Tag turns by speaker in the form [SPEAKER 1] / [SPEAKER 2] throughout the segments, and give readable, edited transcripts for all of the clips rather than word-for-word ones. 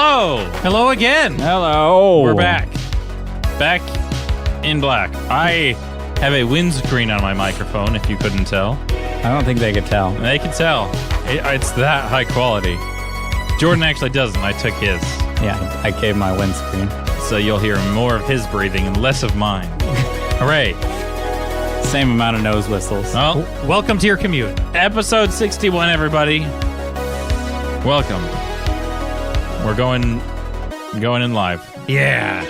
[SPEAKER 1] Hello.
[SPEAKER 2] Hello again.
[SPEAKER 3] Hello.
[SPEAKER 1] We're back. Back in black. I have a windscreen on my microphone, if you couldn't tell.
[SPEAKER 3] I don't think they could tell.
[SPEAKER 1] They can tell. It's that high quality. Jordan actually doesn't. I took his.
[SPEAKER 3] Yeah, I gave my windscreen.
[SPEAKER 1] So you'll hear more of his breathing and less of mine. Hooray.
[SPEAKER 3] Same amount of nose whistles.
[SPEAKER 1] Well,
[SPEAKER 2] Welcome to your commute.
[SPEAKER 1] episode 61, everybody. Welcome. We're going in live.
[SPEAKER 2] Yeah.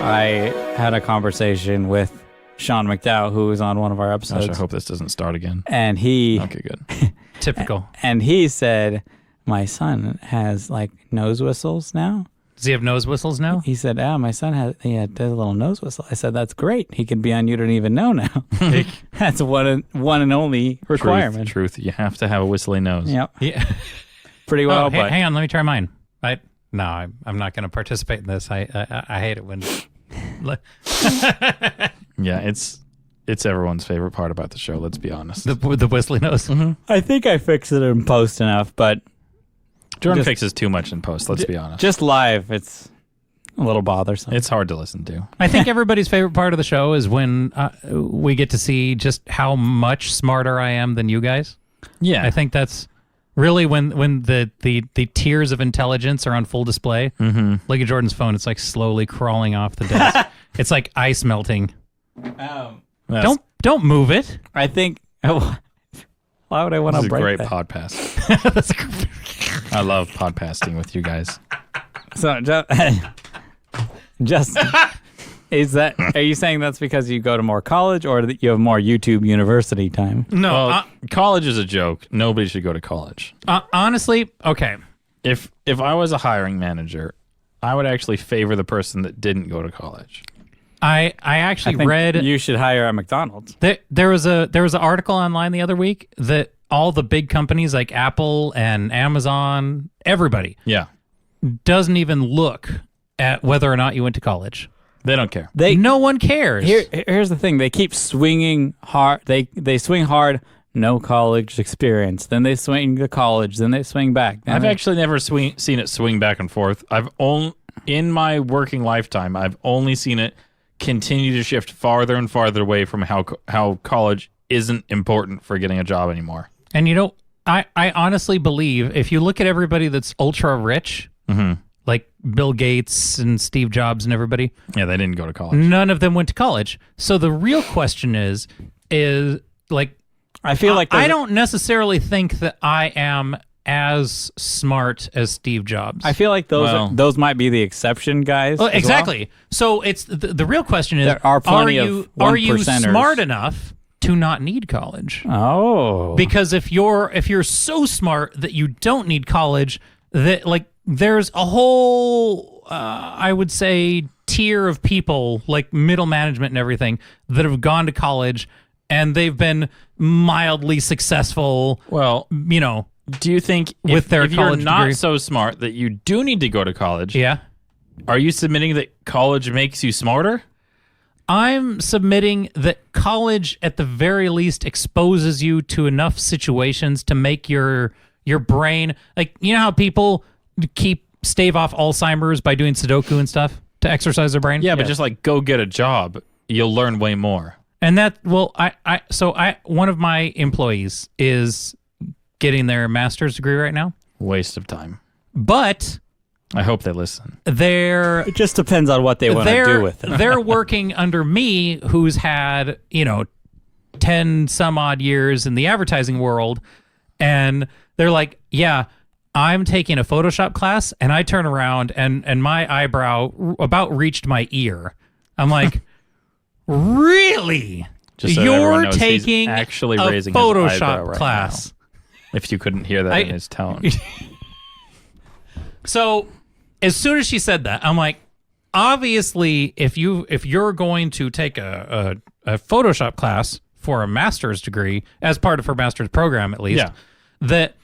[SPEAKER 3] I had a conversation with Sean McDowell, who was on one of our episodes.
[SPEAKER 1] Gosh, I hope this doesn't start again.
[SPEAKER 3] And he
[SPEAKER 1] Okay, good.
[SPEAKER 2] Typical.
[SPEAKER 3] and he said, my son has like nose whistles now.
[SPEAKER 2] Does he have nose whistles now?
[SPEAKER 3] He said, my son does a little nose whistle. I said, that's great. He could be on You Don't Even Know now. That's one and only requirement.
[SPEAKER 1] Truth. You have to have a whistling nose.
[SPEAKER 3] Yep.
[SPEAKER 2] Yeah.
[SPEAKER 3] Pretty well, but
[SPEAKER 2] hang on. Let me try mine. No, I'm not going to participate in this. I hate it when.
[SPEAKER 1] Yeah, it's everyone's favorite part about the show. Let's be honest.
[SPEAKER 2] The whistly nose.
[SPEAKER 1] Mm-hmm.
[SPEAKER 3] I think I fixed it in post enough, but
[SPEAKER 1] Jordan fixes too much in post. Let's be honest.
[SPEAKER 3] just live, it's a little bothersome.
[SPEAKER 1] It's hard to listen to.
[SPEAKER 2] I think everybody's favorite part of the show is when we get to see just how much smarter I am than you guys.
[SPEAKER 1] Yeah,
[SPEAKER 2] I think that's really when the tiers of intelligence are on full display.
[SPEAKER 1] Mm-hmm.
[SPEAKER 2] Look at Jordan's phone; it's like slowly crawling off the desk. It's like ice melting. Don't move it.
[SPEAKER 3] I think. Why would I want
[SPEAKER 1] This
[SPEAKER 3] to
[SPEAKER 1] is a
[SPEAKER 3] break
[SPEAKER 1] great
[SPEAKER 3] that?
[SPEAKER 1] podcast. I love podcasting with you guys.
[SPEAKER 3] So just is that? Are you saying that's because you go to more college, or that you have more YouTube University time?
[SPEAKER 2] No,
[SPEAKER 1] Well, college is a joke. Nobody should go to college.
[SPEAKER 2] honestly, okay.
[SPEAKER 1] If I was a hiring manager, I would actually favor the person that didn't go to college.
[SPEAKER 2] I actually
[SPEAKER 3] I think
[SPEAKER 2] read
[SPEAKER 3] you should hire at McDonald's.
[SPEAKER 2] there was an article online the other week that all the big companies like Apple and Amazon, everybody
[SPEAKER 1] Yeah,
[SPEAKER 2] doesn't even look at whether or not you went to college.
[SPEAKER 1] they don't care.
[SPEAKER 2] No one cares.
[SPEAKER 3] Here's the thing: they keep swinging hard. They swing hard. No college experience. Then they swing to college. Then they swing back.
[SPEAKER 1] I've actually never seen it swing back and forth. In my working lifetime, I've only seen it continue to shift farther and farther away from how college isn't important for getting a job anymore.
[SPEAKER 2] And I honestly believe if you look at everybody that's ultra rich, like Bill Gates and Steve Jobs and everybody,
[SPEAKER 1] Yeah, they didn't go to college.
[SPEAKER 2] none of them went to college. So the real question is like,
[SPEAKER 3] I feel like
[SPEAKER 2] I don't necessarily think that I am as smart as Steve Jobs.
[SPEAKER 3] I feel like those might be the exception guys.
[SPEAKER 2] Well,
[SPEAKER 3] as
[SPEAKER 2] exactly. So it's the real question is:
[SPEAKER 3] There are plenty of
[SPEAKER 2] are you
[SPEAKER 3] 1%ers.
[SPEAKER 2] smart enough to not need college?
[SPEAKER 3] Oh,
[SPEAKER 2] Because if you're so smart that you don't need college, that like there's a whole I would say tier of people like middle management and everything that have gone to college and they've been mildly successful.
[SPEAKER 1] Well, do you think
[SPEAKER 2] With their
[SPEAKER 1] if you're
[SPEAKER 2] college
[SPEAKER 1] not
[SPEAKER 2] degree-
[SPEAKER 1] so smart that you do need to go to college,
[SPEAKER 2] Yeah.
[SPEAKER 1] are you submitting that college makes you smarter?
[SPEAKER 2] I'm submitting that college, at the very least, exposes you to enough situations to make your brain, like, you know how people stave off Alzheimer's by doing Sudoku and stuff to exercise their brain?
[SPEAKER 1] Yeah, but just like go get a job, you'll learn way more.
[SPEAKER 2] And that, well, one of my employees is getting their master's degree right now,
[SPEAKER 1] Waste of time.
[SPEAKER 2] but
[SPEAKER 1] I hope they listen.
[SPEAKER 2] they're
[SPEAKER 3] it just depends on what they want to do with it.
[SPEAKER 2] They're working under me, who's had 10 some odd years in the advertising world, and they're like, yeah, I'm taking a Photoshop class, and I turn around and my eyebrow about reached my ear. I'm like, really?
[SPEAKER 1] Just so everyone
[SPEAKER 2] You're
[SPEAKER 1] knows, he's
[SPEAKER 2] taking
[SPEAKER 1] actually
[SPEAKER 2] a
[SPEAKER 1] raising his eyebrow
[SPEAKER 2] Photoshop
[SPEAKER 1] right
[SPEAKER 2] class?
[SPEAKER 1] now, if you couldn't hear that in his tone.
[SPEAKER 2] So as soon as she said that, I'm like, obviously, if you're going to take a Photoshop class for a master's degree as part of her master's program, at least,
[SPEAKER 1] Yeah.
[SPEAKER 2] that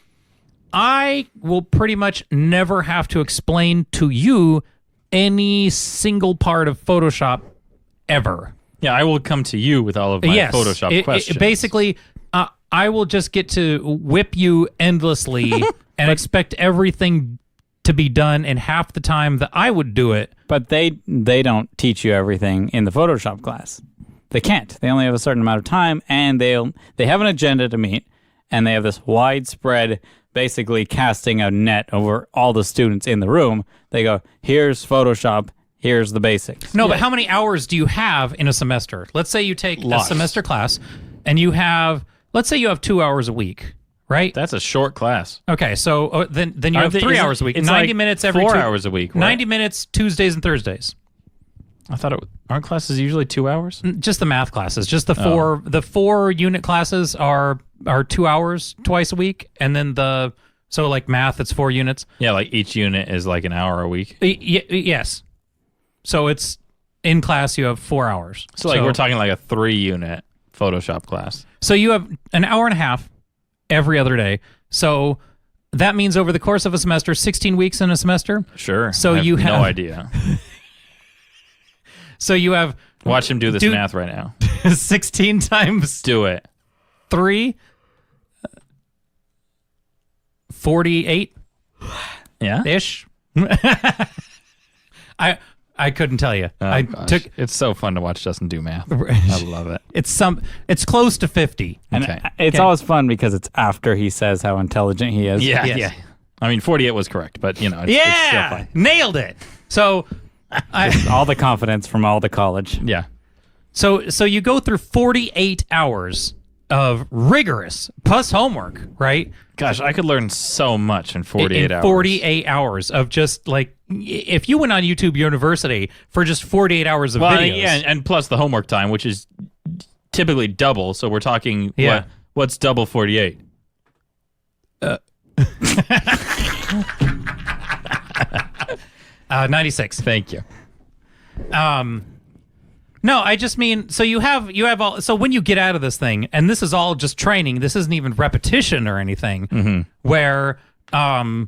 [SPEAKER 2] I will pretty much never have to explain to you any single part of Photoshop ever.
[SPEAKER 1] Yeah, I will come to you with all of my Photoshop questions.
[SPEAKER 2] Basically, I will just get to whip you endlessly and expect everything to be done in half the time that I would do it.
[SPEAKER 3] But they don't teach you everything in the Photoshop class. They can't. They only have a certain amount of time, and they have an agenda to meet, and they have this widespread, basically casting a net over all the students in the room. They go, here's Photoshop, here's the basics.
[SPEAKER 2] No, but how many hours do you have in a semester? Let's say you take
[SPEAKER 1] Lots.
[SPEAKER 2] a semester class, and you have, let's say you have 2 hours a week, right?
[SPEAKER 1] That's a short class.
[SPEAKER 2] Okay, so then you have 3 hours a week.
[SPEAKER 1] It's
[SPEAKER 2] 90
[SPEAKER 1] like
[SPEAKER 2] minutes every
[SPEAKER 1] 4
[SPEAKER 2] two-
[SPEAKER 1] hours a week. Right?
[SPEAKER 2] 90 minutes Tuesdays and Thursdays.
[SPEAKER 1] I thought aren't classes usually 2 hours?
[SPEAKER 2] Just the math classes. Just the four unit classes are 2 hours twice a week, and then so like math, it's 4 units.
[SPEAKER 1] Yeah, like each unit is like an hour a week.
[SPEAKER 2] Yes. So it's in class you have 4 hours.
[SPEAKER 1] So like we're talking like a 3-unit Photoshop class.
[SPEAKER 2] So you have an hour and a half every other day. So that means over the course of a semester, 16 weeks in a semester.
[SPEAKER 1] Sure.
[SPEAKER 2] So
[SPEAKER 1] I have
[SPEAKER 2] you
[SPEAKER 1] no
[SPEAKER 2] have
[SPEAKER 1] idea.
[SPEAKER 2] So you have
[SPEAKER 1] Watch him do this math right now.
[SPEAKER 2] 16 times
[SPEAKER 1] Do it.
[SPEAKER 2] 3, 48
[SPEAKER 1] Yeah.
[SPEAKER 2] ish. I couldn't tell you.
[SPEAKER 1] Oh, gosh. It's so fun to watch Justin do math. I love it.
[SPEAKER 2] It's close to 50.
[SPEAKER 3] And
[SPEAKER 1] Okay.
[SPEAKER 3] it's always fun because it's after he says how intelligent he is.
[SPEAKER 1] Yeah,
[SPEAKER 2] Yes.
[SPEAKER 1] yeah. I mean, 48 was correct, but it's still
[SPEAKER 2] Yeah,
[SPEAKER 1] fun.
[SPEAKER 2] nailed it. So
[SPEAKER 3] All the confidence from all the college.
[SPEAKER 1] Yeah.
[SPEAKER 2] So you go through 48 hours of rigorous plus homework, right?
[SPEAKER 1] Gosh, I could learn so much in 48 hours.
[SPEAKER 2] 48 hours of just like, if you went on YouTube University for just 48 hours of
[SPEAKER 1] Well,
[SPEAKER 2] videos.
[SPEAKER 1] yeah, and plus the homework time, which is typically double. So we're talking,
[SPEAKER 2] Yeah.
[SPEAKER 1] what's double 48?
[SPEAKER 2] 96.
[SPEAKER 1] Thank you.
[SPEAKER 2] No, I just mean, so you have all, so when you get out of this thing, and this is all just training, this isn't even repetition or anything, where, I'm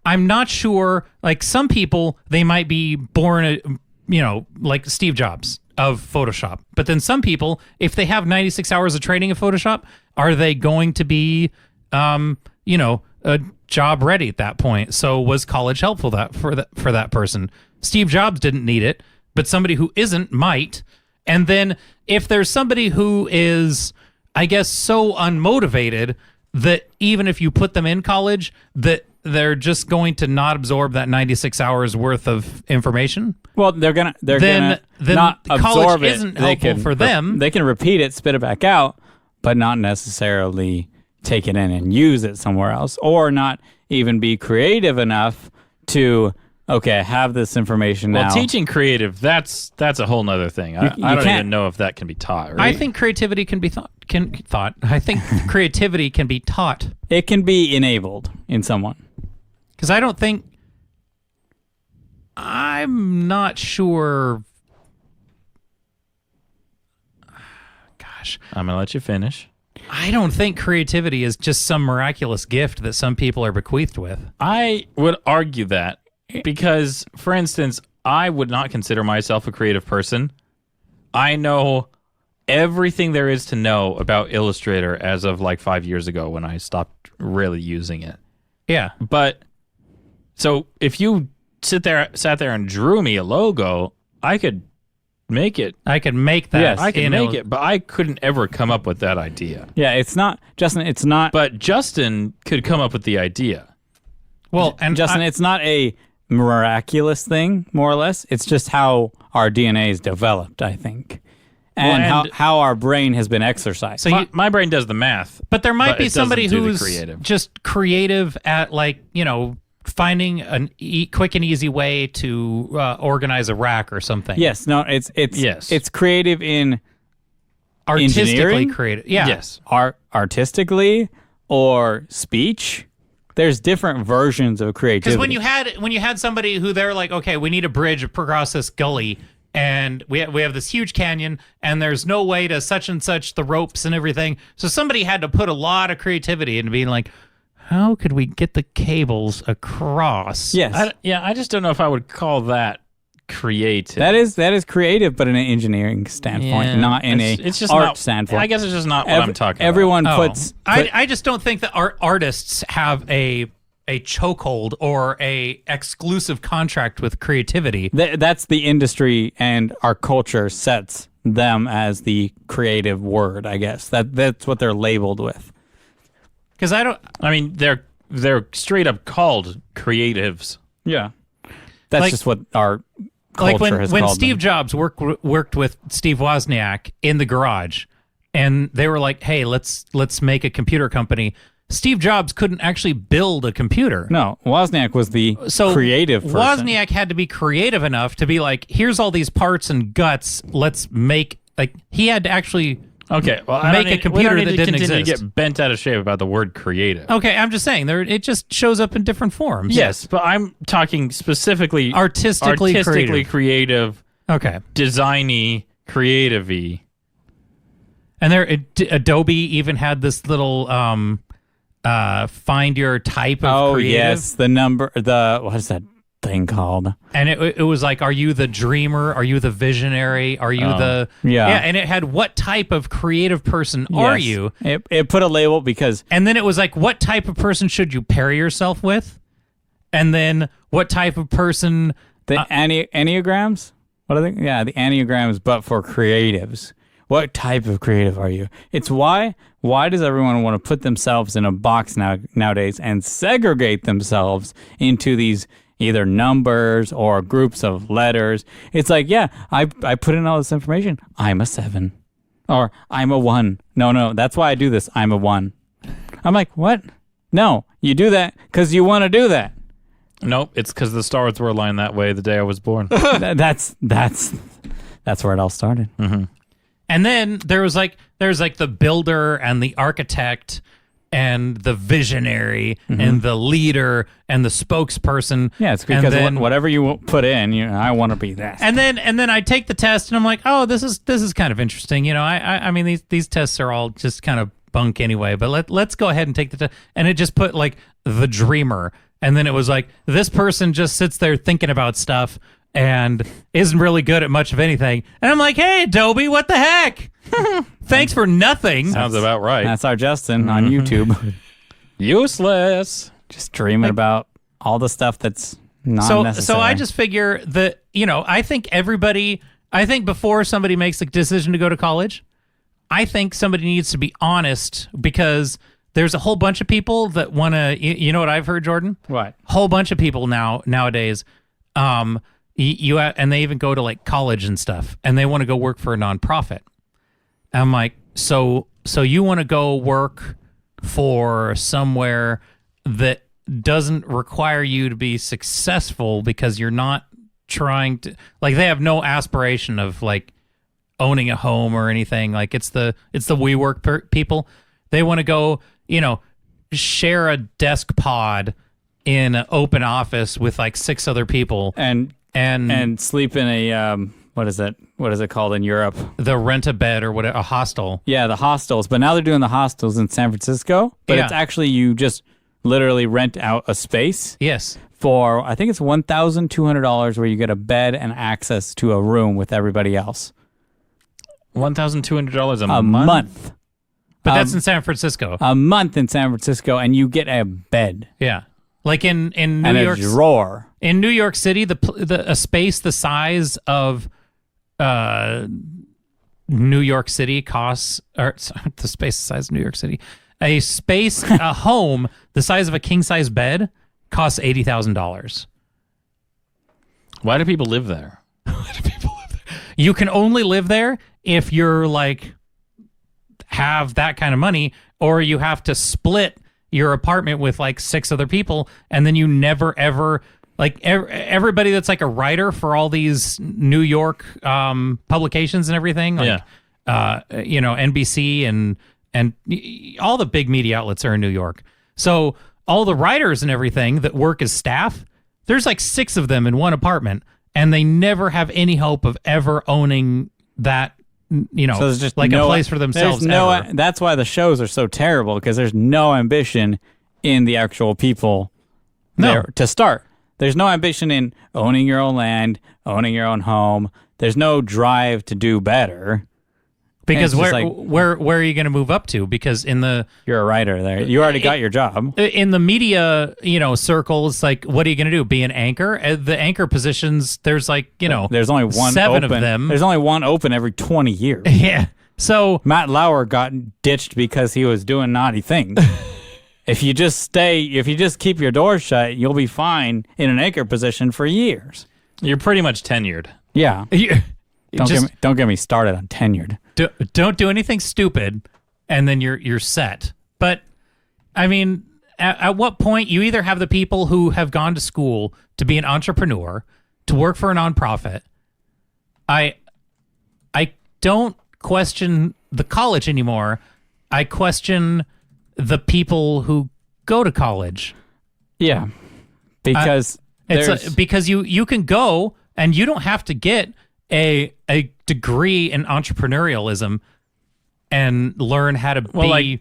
[SPEAKER 2] not sure, like some people, they might be born, like Steve Jobs of Photoshop, but then some people, if they have 96 hours of training in Photoshop, are they going to be, a job ready at that point? So was college helpful for that person? Steve Jobs didn't need it, but somebody who isn't might. And then if there's somebody who is, I guess, so unmotivated that even if you put them in college, that they're just going to not absorb that 96 hours worth of information.
[SPEAKER 3] Well, they're gonna
[SPEAKER 2] Then
[SPEAKER 3] not
[SPEAKER 2] college
[SPEAKER 3] absorb it.
[SPEAKER 2] isn't helpful for them.
[SPEAKER 3] They can repeat it, spit it back out, but not necessarily take it in and use it somewhere else, or not even be creative enough to have this information now.
[SPEAKER 1] Well, teaching creative, that's a whole nother thing. I don't
[SPEAKER 3] can't-
[SPEAKER 1] even know if that can be taught. Right?
[SPEAKER 2] I think creativity can be taught. I think creativity can be taught.
[SPEAKER 3] It can be enabled in someone.
[SPEAKER 2] Because I'm not sure. Gosh,
[SPEAKER 1] I'm going to let you finish.
[SPEAKER 2] I don't think creativity is just some miraculous gift that some people are bequeathed with.
[SPEAKER 1] I would argue that because, for instance, I would not consider myself a creative person. I know everything there is to know about Illustrator as of like 5 years ago when I stopped really using it.
[SPEAKER 2] Yeah.
[SPEAKER 1] But so if you sat there and drew me a logo, I could make it.
[SPEAKER 2] I could make that.
[SPEAKER 3] Yes,
[SPEAKER 1] I could make it, but I couldn't ever come up with that idea.
[SPEAKER 3] Yeah, it's not Justin. It's not.
[SPEAKER 1] But Justin could come up with the idea.
[SPEAKER 2] Well, and
[SPEAKER 3] Justin, it's not a miraculous thing, more or less. It's just how our DNA is developed, I think, and, how our brain has been exercised.
[SPEAKER 2] So
[SPEAKER 1] My brain does the math.
[SPEAKER 2] but there might
[SPEAKER 1] but
[SPEAKER 2] be
[SPEAKER 1] it doesn't
[SPEAKER 2] somebody
[SPEAKER 1] do the
[SPEAKER 2] who's
[SPEAKER 1] creative.
[SPEAKER 2] just creative at finding an quick and easy way to organize a rack or something.
[SPEAKER 3] yes, no,
[SPEAKER 1] Yes.
[SPEAKER 3] it's creative in
[SPEAKER 2] Artistically
[SPEAKER 3] engineering?
[SPEAKER 2] creative. Yeah.
[SPEAKER 1] Yes.
[SPEAKER 3] artistically or speech. There's different versions of creativity.
[SPEAKER 2] Because when you had somebody who they're like, okay, we need a bridge across this gully, and we have this huge canyon, and there's no way to such and such the ropes and everything. So somebody had to put a lot of creativity into being like, how could we get the cables across?
[SPEAKER 3] yes,
[SPEAKER 1] I just don't know if I would call that creative.
[SPEAKER 3] That is creative, but in an engineering standpoint,
[SPEAKER 1] Yeah.
[SPEAKER 3] not in
[SPEAKER 1] It's just
[SPEAKER 3] art
[SPEAKER 1] not,
[SPEAKER 3] standpoint.
[SPEAKER 1] I guess it's just not what I'm talking
[SPEAKER 3] Everyone
[SPEAKER 2] Oh.
[SPEAKER 3] puts.
[SPEAKER 2] I just don't think that artists have a chokehold or a exclusive contract with creativity.
[SPEAKER 3] That's the industry, and our culture sets them as the creative word. I guess that's what they're labeled with.
[SPEAKER 2] Because I don't.
[SPEAKER 1] I mean, they're straight up called creatives.
[SPEAKER 3] Yeah, that's
[SPEAKER 2] Like-
[SPEAKER 3] just what our culture
[SPEAKER 2] Like when
[SPEAKER 3] has
[SPEAKER 2] when
[SPEAKER 3] called
[SPEAKER 2] Steve
[SPEAKER 3] them.
[SPEAKER 2] Jobs worked with Steve Wozniak in the garage, and they were like, "Hey, let's make a computer company." Steve Jobs couldn't actually build a computer.
[SPEAKER 3] No, Wozniak was the
[SPEAKER 2] So
[SPEAKER 3] creative person.
[SPEAKER 2] Wozniak had to be creative enough to be like, "Here's all these parts and guts. Let's make like." He had to actually.
[SPEAKER 1] Okay, well, I
[SPEAKER 2] Make
[SPEAKER 1] don't
[SPEAKER 2] a
[SPEAKER 1] need-
[SPEAKER 2] computer
[SPEAKER 1] we don't
[SPEAKER 2] that
[SPEAKER 1] need
[SPEAKER 2] didn't
[SPEAKER 1] to continue
[SPEAKER 2] exist.
[SPEAKER 1] to get bent out of shape about the word creative.
[SPEAKER 2] Okay, I'm just saying there. It just shows up in different forms.
[SPEAKER 1] Yes, but I'm talking specifically
[SPEAKER 2] Artistically
[SPEAKER 1] creative,
[SPEAKER 2] Okay,
[SPEAKER 1] designy, creative-y.
[SPEAKER 2] and Adobe even had this little find your type of creative.
[SPEAKER 3] Yes, the what is that thing called?
[SPEAKER 2] And it was like, are you the dreamer? Are you the visionary? Are you the
[SPEAKER 3] yeah.
[SPEAKER 2] And it had what type of creative person are
[SPEAKER 3] Yes.
[SPEAKER 2] you?
[SPEAKER 3] It put a label because
[SPEAKER 2] And then it was like, what type of person should you pair yourself with? And then what type of person?
[SPEAKER 3] the Enneagrams. What are they? Yeah, the Enneagrams, but for creatives. What type of creative are you? It's why does everyone want to put themselves in a box nowadays and segregate themselves into these either numbers or groups of letters? It's like, yeah, I put in all this information. I'm a 7. Or I'm a 1. No, that's why I do this. I'm a 1. I'm like, what? No, you do that because you want to do that.
[SPEAKER 1] Nope, it's because the stars were aligned that way the day I was born.
[SPEAKER 3] That's where it all started.
[SPEAKER 2] And then there's like the builder and the architect and the visionary and the leader and the spokesperson.
[SPEAKER 3] Yeah, it's
[SPEAKER 2] And
[SPEAKER 3] because
[SPEAKER 2] then-
[SPEAKER 3] whatever you put in, I want to be that.
[SPEAKER 2] And then I take the test and I'm like, oh, this is kind of interesting. You know, I mean these tests are all just kind of bunk anyway. But let's go ahead and take the test. And it just put like the dreamer, and then it was like this person just sits there thinking about stuff and isn't really good at much of anything. And I'm like, hey, Adobe, what the heck? Thanks for nothing.
[SPEAKER 1] Sounds about right.
[SPEAKER 3] That's our Justin on YouTube,
[SPEAKER 1] Useless.
[SPEAKER 3] just dreaming about all the stuff that's not
[SPEAKER 2] So
[SPEAKER 3] necessary.
[SPEAKER 2] I just figure that, you know, I think before somebody makes a decision to go to college, I think somebody needs to be honest, because there's a whole bunch of people that want to, you know what I've heard, Jordan?
[SPEAKER 3] What?
[SPEAKER 2] Whole bunch of people nowadays, and they even go to like college and stuff, and they want to go work for a nonprofit. I'm like, so you want to go work for somewhere that doesn't require you to be successful because you're not trying to, like, they have no aspiration of like owning a home or anything. Like it's the WeWork people. They want to go, you know, share a desk pod in an open office with like 6 other people
[SPEAKER 3] and sleep in a what is it called in Europe?
[SPEAKER 2] the rent a bed or whatever, a hostel.
[SPEAKER 3] Yeah, the hostels. But now they're doing the hostels in San Francisco. But
[SPEAKER 2] Yeah.
[SPEAKER 3] it's actually you just literally rent out a space
[SPEAKER 2] Yes.
[SPEAKER 3] for, I think it's $1,200, where you get a bed and access to a room with everybody else.
[SPEAKER 1] $1,200
[SPEAKER 3] A month.
[SPEAKER 2] But that's in San Francisco.
[SPEAKER 3] A month in San Francisco, and you get a bed
[SPEAKER 2] Yeah. Like in New
[SPEAKER 3] and
[SPEAKER 2] York
[SPEAKER 3] a drawer.
[SPEAKER 2] in New York City, a space the size of New York City costs, or sorry, the space the size of New York City, a home the size of a king size bed costs $80,000.
[SPEAKER 1] Why do people live there?
[SPEAKER 2] You can only live there if you're like have that kind of money, or you have to split your apartment with like 6 other people, and then you never ever like everybody that's like a writer for all these New York publications and everything, like you know, NBC and all the big media outlets are in New York. So all the writers and everything that work as staff, there's like 6 of them in one apartment, and they never have any hope of ever owning that, you know,
[SPEAKER 3] So there's just
[SPEAKER 2] like
[SPEAKER 3] no,
[SPEAKER 2] a place for themselves.
[SPEAKER 3] there's
[SPEAKER 2] ever.
[SPEAKER 3] That's why the shows are so terrible, because there's no ambition in the actual people
[SPEAKER 2] No.
[SPEAKER 3] there to start. There's no ambition in owning your own land, owning your own home. There's no drive to do better.
[SPEAKER 2] Because
[SPEAKER 3] it's just
[SPEAKER 2] where are you going to move up to? Because in the
[SPEAKER 3] You're a writer there. You already got your job.
[SPEAKER 2] in the media, circles, like, what are you going to do? Be an anchor? The anchor positions, there's
[SPEAKER 3] There's only one
[SPEAKER 2] 7
[SPEAKER 3] open.
[SPEAKER 2] of them.
[SPEAKER 3] There's only one open every 20 years.
[SPEAKER 2] Yeah. So
[SPEAKER 3] Matt Lauer got ditched because he was doing naughty things. If you just keep your doors shut, you'll be fine in an anchor position for years.
[SPEAKER 1] You're pretty much tenured.
[SPEAKER 3] Yeah. Don't get me started on tenured.
[SPEAKER 2] Don't do anything stupid, and then you're set. But I mean, at what point you either have the people who have gone to school to be an entrepreneur, to work for a nonprofit. I don't question the college anymore. I question the people who go to college.
[SPEAKER 3] Yeah. Because
[SPEAKER 2] because you can go and you don't have to get a degree in entrepreneurialism and learn how to be.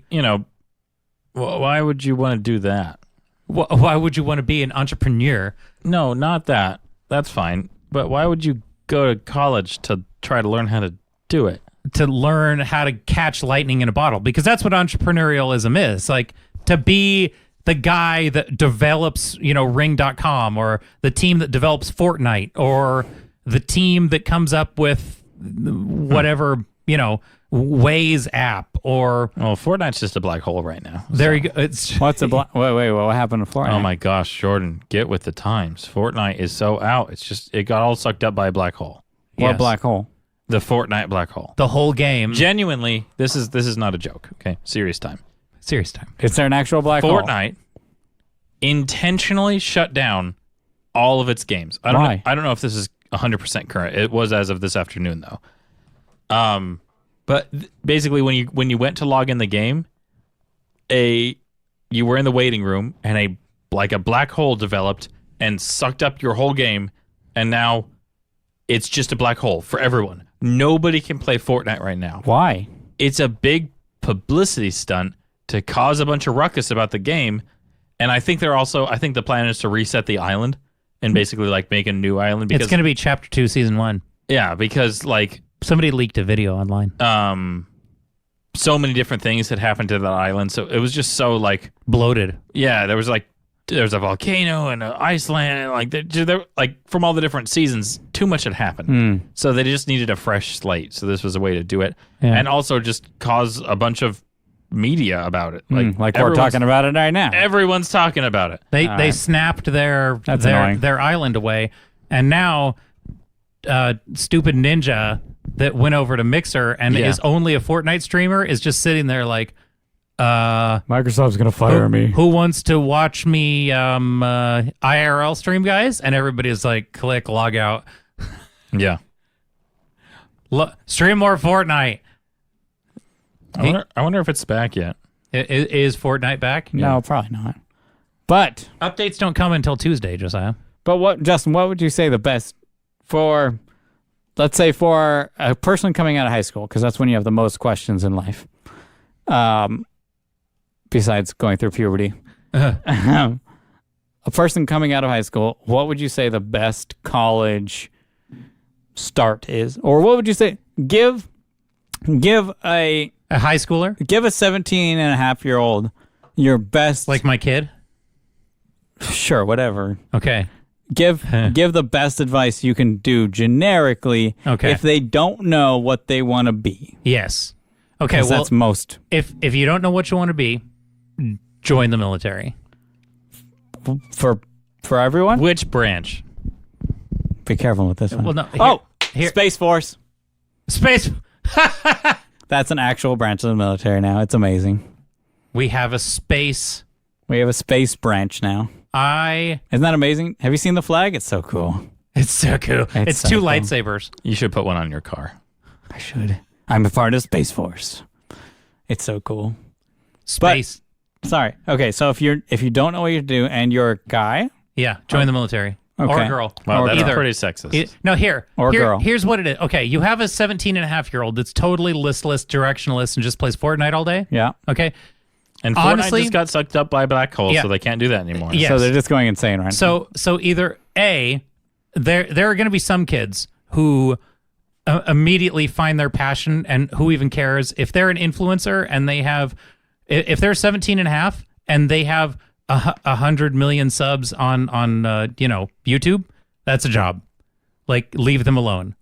[SPEAKER 1] Why would you want to do that?
[SPEAKER 2] Why would you want to be an entrepreneur?
[SPEAKER 1] No, not that. That's fine. But why would you go to college to try to learn how to do it?
[SPEAKER 2] To learn how to catch lightning in a bottle, because that's what entrepreneurialism is. Like, to be the guy that develops, Ring.com, or the team that develops Fortnite, or the team that comes up with whatever, Waze app, or...
[SPEAKER 1] Well, Fortnite's just a black hole right now.
[SPEAKER 2] There you go. It's
[SPEAKER 3] what's a black... Wait, what happened to Fortnite?
[SPEAKER 1] Oh my gosh, Jordan, get with the times. Fortnite is so out. It got all sucked up by a black hole.
[SPEAKER 3] What
[SPEAKER 2] Yes.
[SPEAKER 3] black hole?
[SPEAKER 1] The Fortnite black hole.
[SPEAKER 2] The whole game.
[SPEAKER 1] Genuinely, this is not a joke, okay? Serious time.
[SPEAKER 2] Serious time.
[SPEAKER 3] Is there an actual black hole?
[SPEAKER 1] Fortnite intentionally shut down all of its games.
[SPEAKER 3] Why?
[SPEAKER 1] I don't know if this is 100% current. It was as of this afternoon, though. But basically, when you went to log in the game, you were in the waiting room, and a black hole developed and sucked up your whole game, and now it's just a black hole for everyone. Nobody can play Fortnite right now.
[SPEAKER 3] Why?
[SPEAKER 1] It's a big publicity stunt to cause a bunch of ruckus about the game, and I think the plan is to reset the island and basically make a new island. Because
[SPEAKER 2] It's going to be Chapter 2, Season 1.
[SPEAKER 1] yeah, because
[SPEAKER 2] Somebody leaked a video online.
[SPEAKER 1] so many different things had happened to that island, so it was just so
[SPEAKER 2] Bloated.
[SPEAKER 1] yeah, there's a volcano and an Iceland, and from all the different seasons, too much had happened. So they just needed a fresh slate. So this was a way to do it, and also just cause a bunch of media about it.
[SPEAKER 3] Like we're talking about it right now.
[SPEAKER 1] Everyone's talking about it.
[SPEAKER 2] They snapped their
[SPEAKER 3] annoying.
[SPEAKER 2] their island away, and now stupid ninja that went over to Mixer and is only a Fortnite streamer is just sitting there like,
[SPEAKER 3] Microsoft's gonna fire me.
[SPEAKER 2] who wants to watch me IRL stream, guys? And everybody's like, click log out.
[SPEAKER 1] Yeah,
[SPEAKER 2] Stream more Fortnite.
[SPEAKER 1] I wonder if it's back yet.
[SPEAKER 2] Is Fortnite back?
[SPEAKER 3] No, probably not. But
[SPEAKER 2] Updates don't come until Tuesday, Josiah.
[SPEAKER 3] Justin, what would you say the best for, let's say, for a person coming out of high school, because that's when you have the most questions in life, besides going through puberty. A person coming out of high school, what would you say the best college start is? Or what would you say, give a
[SPEAKER 2] high schooler?
[SPEAKER 3] Give a 17-and-a-half-year-old your best...
[SPEAKER 2] Like my kid?
[SPEAKER 3] Sure, whatever.
[SPEAKER 2] Okay.
[SPEAKER 3] Give the best advice you can do generically if they don't know what they want to be.
[SPEAKER 2] Yes. Okay, well,
[SPEAKER 3] that's most.
[SPEAKER 2] If you don't know what you want to be, join the military.
[SPEAKER 3] For everyone?
[SPEAKER 1] Which branch?
[SPEAKER 3] Be careful with this one.
[SPEAKER 2] Well, no. Here.
[SPEAKER 3] Space Force.
[SPEAKER 2] Space.
[SPEAKER 3] That's an actual branch of the military now. It's amazing.
[SPEAKER 2] We have a space.
[SPEAKER 3] We have a space branch now. Isn't that amazing? Have you seen the flag? It's so cool.
[SPEAKER 2] It's so cool. It's
[SPEAKER 3] so
[SPEAKER 2] two
[SPEAKER 3] cool.
[SPEAKER 2] lightsabers.
[SPEAKER 1] You should put one on your car.
[SPEAKER 3] I should. I'm a part of Space Force. It's so cool.
[SPEAKER 2] Space.
[SPEAKER 3] Sorry. Okay, so if you don't know what you do and you're a guy,
[SPEAKER 2] join the military.
[SPEAKER 3] Okay.
[SPEAKER 2] Or a girl.
[SPEAKER 1] Wow, that's
[SPEAKER 2] either.
[SPEAKER 1] pretty sexist.
[SPEAKER 2] No,
[SPEAKER 3] girl.
[SPEAKER 2] Here's what it is. Okay, you have a 17-and-a-half-year-old that's totally listless, directionless, and just plays Fortnite all day.
[SPEAKER 3] yeah.
[SPEAKER 2] Okay.
[SPEAKER 1] And Fortnite
[SPEAKER 2] honestly,
[SPEAKER 1] just got sucked up by a black hole,
[SPEAKER 2] Yeah.
[SPEAKER 1] so they can't do that anymore.
[SPEAKER 2] Yeah.
[SPEAKER 3] So
[SPEAKER 2] Yes.
[SPEAKER 3] they're just going insane right now.
[SPEAKER 2] So either A, there are going to be some kids who immediately find their passion, and who even cares if they're an influencer and they have, if they're 17 and a half and they have 100 million subs on YouTube, that's a job. Like, leave them alone.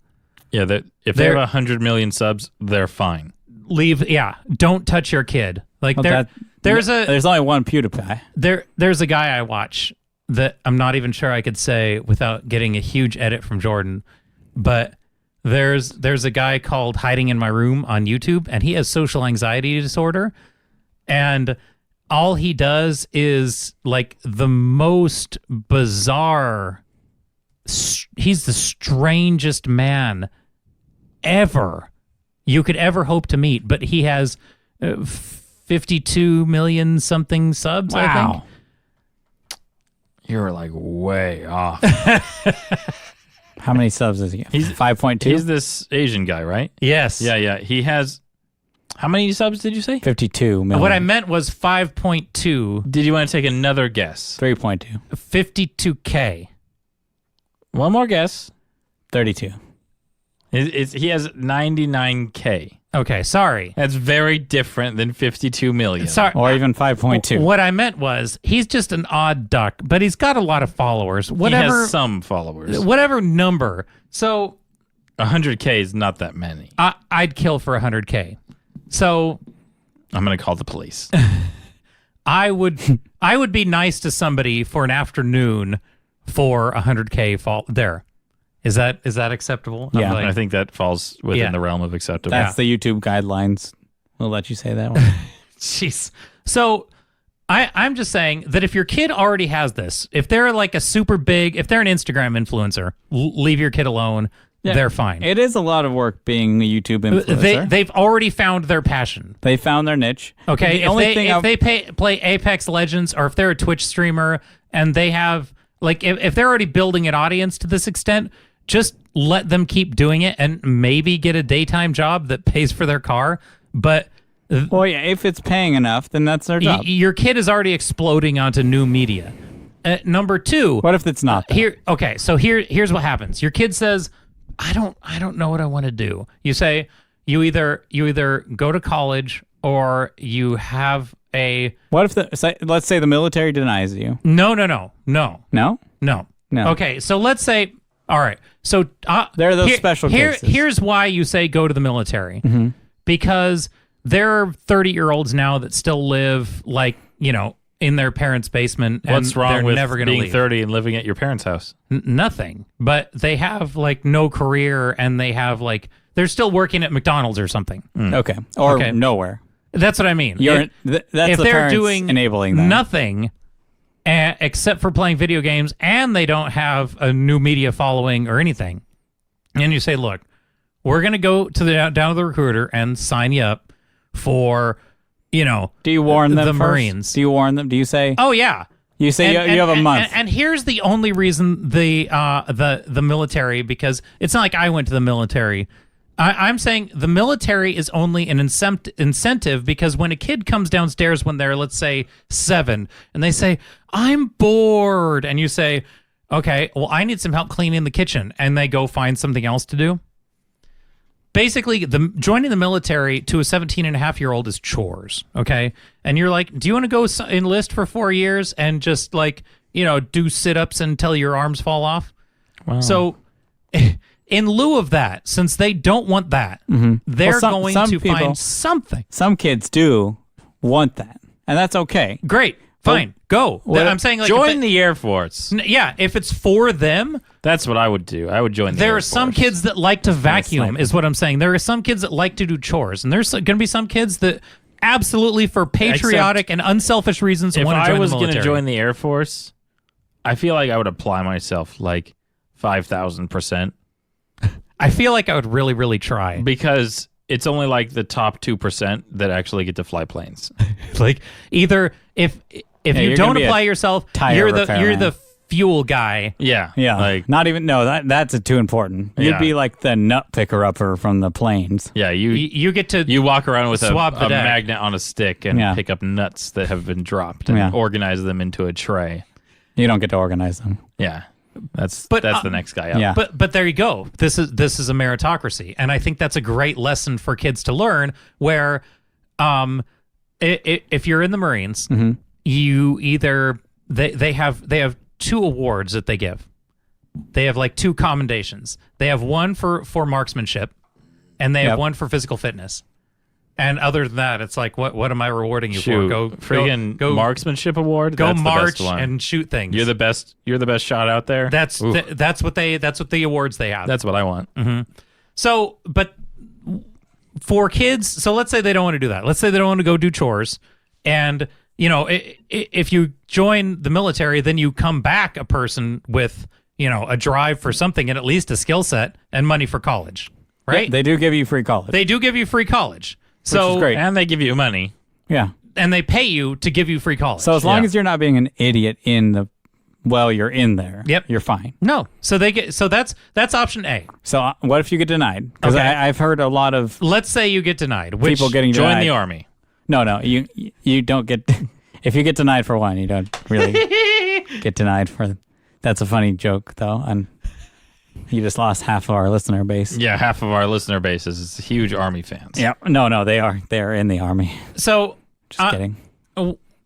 [SPEAKER 1] Yeah, if they have 100 million subs, they're fine.
[SPEAKER 2] Don't touch your kid. Like, there's
[SPEAKER 3] only one PewDiePie.
[SPEAKER 2] There's a guy I watch that I'm not even sure I could say without getting a huge edit from Jordan, but there's a guy called Hiding in My Room on YouTube, and he has social anxiety disorder, and all he does is like the most bizarre. He's the strangest man ever you could ever hope to meet, but he has 52 million something subs. I think.
[SPEAKER 1] You're like way off.
[SPEAKER 3] How many subs does he get? He's 5.2.
[SPEAKER 1] He's this Asian guy, right?
[SPEAKER 2] Yes.
[SPEAKER 1] Yeah. He has. How many subs did you say?
[SPEAKER 3] 52 million.
[SPEAKER 2] What I meant was 5.2.
[SPEAKER 1] Did you want to take another guess?
[SPEAKER 3] 3.2.
[SPEAKER 2] 52K.
[SPEAKER 1] One more guess.
[SPEAKER 3] 32.
[SPEAKER 1] He has 99K.
[SPEAKER 2] Okay, sorry.
[SPEAKER 1] That's very different than 52 million.
[SPEAKER 2] Sorry.
[SPEAKER 3] Or even 5.2.
[SPEAKER 2] What I meant was he's just an odd duck, but he's got a lot of followers. Whatever.
[SPEAKER 1] He has some followers.
[SPEAKER 2] Whatever number. So
[SPEAKER 1] 100K is not that many.
[SPEAKER 2] I'd kill for 100K. So
[SPEAKER 1] I'm going to call the police.
[SPEAKER 2] I would be nice to somebody for an afternoon for 100K there. Is that acceptable?
[SPEAKER 3] Yeah.
[SPEAKER 1] I think that falls within the realm of acceptable.
[SPEAKER 3] That's the YouTube guidelines. We'll let you say that one.
[SPEAKER 2] Jeez. So I'm just saying that if your kid already has this, if they're like if they're an Instagram influencer, leave your kid alone. Yeah. They're fine.
[SPEAKER 3] It is a lot of work being a YouTube influencer.
[SPEAKER 2] They've already found their passion.
[SPEAKER 3] They found their niche.
[SPEAKER 2] Okay, if they play Apex Legends, or if they're a Twitch streamer and they have if they're already building an audience to this extent, just let them keep doing it and maybe get a daytime job that pays for their car. But
[SPEAKER 3] well, yeah, if it's paying enough, then that's their job.
[SPEAKER 2] Your kid is already exploding onto new media. Number two,
[SPEAKER 3] what if it's not?
[SPEAKER 2] Here's what happens. Your kid says, I don't know what I want to do. You say you either go to college or you have a.
[SPEAKER 3] What if let's say the military denies you?
[SPEAKER 2] No. Okay, so let's say. All right, so
[SPEAKER 3] there are those special cases.
[SPEAKER 2] Here's why you say go to the military, because there are 30-year-olds now that still live in their parents' basement.
[SPEAKER 1] What's wrong with being
[SPEAKER 2] leave.
[SPEAKER 1] 30 and living at your parents' house?
[SPEAKER 2] Nothing. But they have no career, and they have they're still working at McDonald's or something.
[SPEAKER 3] Okay. Or nowhere.
[SPEAKER 2] That's what I mean.
[SPEAKER 3] That's
[SPEAKER 2] if
[SPEAKER 3] the
[SPEAKER 2] they're
[SPEAKER 3] parents
[SPEAKER 2] doing
[SPEAKER 3] enabling them.
[SPEAKER 2] nothing except for playing video games, and they don't have a new media following or anything, and you say, look, we're going to go to down to the recruiter and sign you up for do you warn them
[SPEAKER 3] the
[SPEAKER 2] first? Marines?
[SPEAKER 3] Do you warn them? Do you say?
[SPEAKER 2] Oh yeah.
[SPEAKER 3] You say you have a month.
[SPEAKER 2] And here's the only reason the military, because it's not like I went to the military. I'm saying the military is only an incentive because when a kid comes downstairs when they're, let's say, 7, and they say, I'm bored, and you say, okay, well, I need some help cleaning the kitchen, and they go find something else to do. Basically, joining the military to a 17-and-a-half-year-old is chores, okay? And you're like, do you want to go enlist for 4 years and just, do sit-ups until your arms fall off? Wow. So in lieu of that, since they don't want that, they're going to find something.
[SPEAKER 3] Some kids do want that, and that's okay.
[SPEAKER 2] Great. Fine. Go. I'm saying
[SPEAKER 1] join the Air Force.
[SPEAKER 2] Yeah, if it's for them.
[SPEAKER 1] That's what I would do. I would join the Air Force.
[SPEAKER 2] There are some kids that like to vacuum, is what I'm saying. There are some kids that like to do chores, and there's going to be some kids that absolutely, for patriotic and unselfish reasons, want to join the military. If I was going
[SPEAKER 1] to join the Air Force, I feel like I would apply myself 5,000%.
[SPEAKER 2] I feel like I would really, really try.
[SPEAKER 1] Because it's only the top 2% that actually get to fly planes.
[SPEAKER 2] Either if you don't apply yourself, you're the fuel guy.
[SPEAKER 1] Yeah.
[SPEAKER 3] Yeah,
[SPEAKER 1] Like,
[SPEAKER 3] not even that's too important. You'd
[SPEAKER 1] Yeah.
[SPEAKER 3] be like the nut picker upper from the plains.
[SPEAKER 1] yeah,
[SPEAKER 2] You get to
[SPEAKER 1] you walk around with a
[SPEAKER 2] swab the deck.
[SPEAKER 1] magnet on a stick and
[SPEAKER 3] Yeah.
[SPEAKER 1] pick up nuts that have been dropped and
[SPEAKER 3] Yeah.
[SPEAKER 1] organize them into a tray.
[SPEAKER 3] You don't get to organize them.
[SPEAKER 1] Yeah. That's
[SPEAKER 2] But,
[SPEAKER 1] the next guy up.
[SPEAKER 3] Yeah.
[SPEAKER 2] But there you go. This is a meritocracy, and I think that's a great lesson for kids to learn. Where, if you're in the Marines, you either they have 2 awards that they give. They have like 2 commendations. They have one for marksmanship, and they have
[SPEAKER 3] Yep.
[SPEAKER 2] one for physical fitness. And other than that, it's like, what am I rewarding you
[SPEAKER 1] Shoot,
[SPEAKER 2] for?
[SPEAKER 1] friggin'
[SPEAKER 2] go
[SPEAKER 1] marksmanship award.
[SPEAKER 2] go
[SPEAKER 1] That's
[SPEAKER 2] march
[SPEAKER 1] the best one.
[SPEAKER 2] and shoot things.
[SPEAKER 1] You're the best. You're the best shot out there.
[SPEAKER 2] that's
[SPEAKER 1] Oof.
[SPEAKER 2] that's what the awards they have.
[SPEAKER 1] That's what I want.
[SPEAKER 2] So, but for kids, so let's say they don't want to do that. Let's say they don't want to go do chores. And, if you join the military, then you come back a person with, a drive for something and at least a skill set and money for college, right?
[SPEAKER 3] They do give you free college.
[SPEAKER 2] They do give you free college. So,
[SPEAKER 3] is great.
[SPEAKER 1] And they give you money.
[SPEAKER 3] Yeah.
[SPEAKER 2] and they pay you to give you free college.
[SPEAKER 3] So as long
[SPEAKER 1] Yeah.
[SPEAKER 3] as you're not being an idiot you're in there.
[SPEAKER 2] Yep.
[SPEAKER 3] You're fine.
[SPEAKER 2] No. So that's option A.
[SPEAKER 3] So what if you get denied? Because
[SPEAKER 2] Okay.
[SPEAKER 3] I've heard a lot of
[SPEAKER 2] Let's say you get denied. Which,
[SPEAKER 3] people getting
[SPEAKER 1] Join
[SPEAKER 3] denied.
[SPEAKER 1] the army.
[SPEAKER 3] No, you don't get. If you get denied for one, you don't really get denied for. That's a funny joke, though, and you just lost half of our listener base.
[SPEAKER 1] Yeah, half of our listener base is huge army fans.
[SPEAKER 3] Yeah. No, they are. They're in the army.
[SPEAKER 2] So
[SPEAKER 3] Just kidding.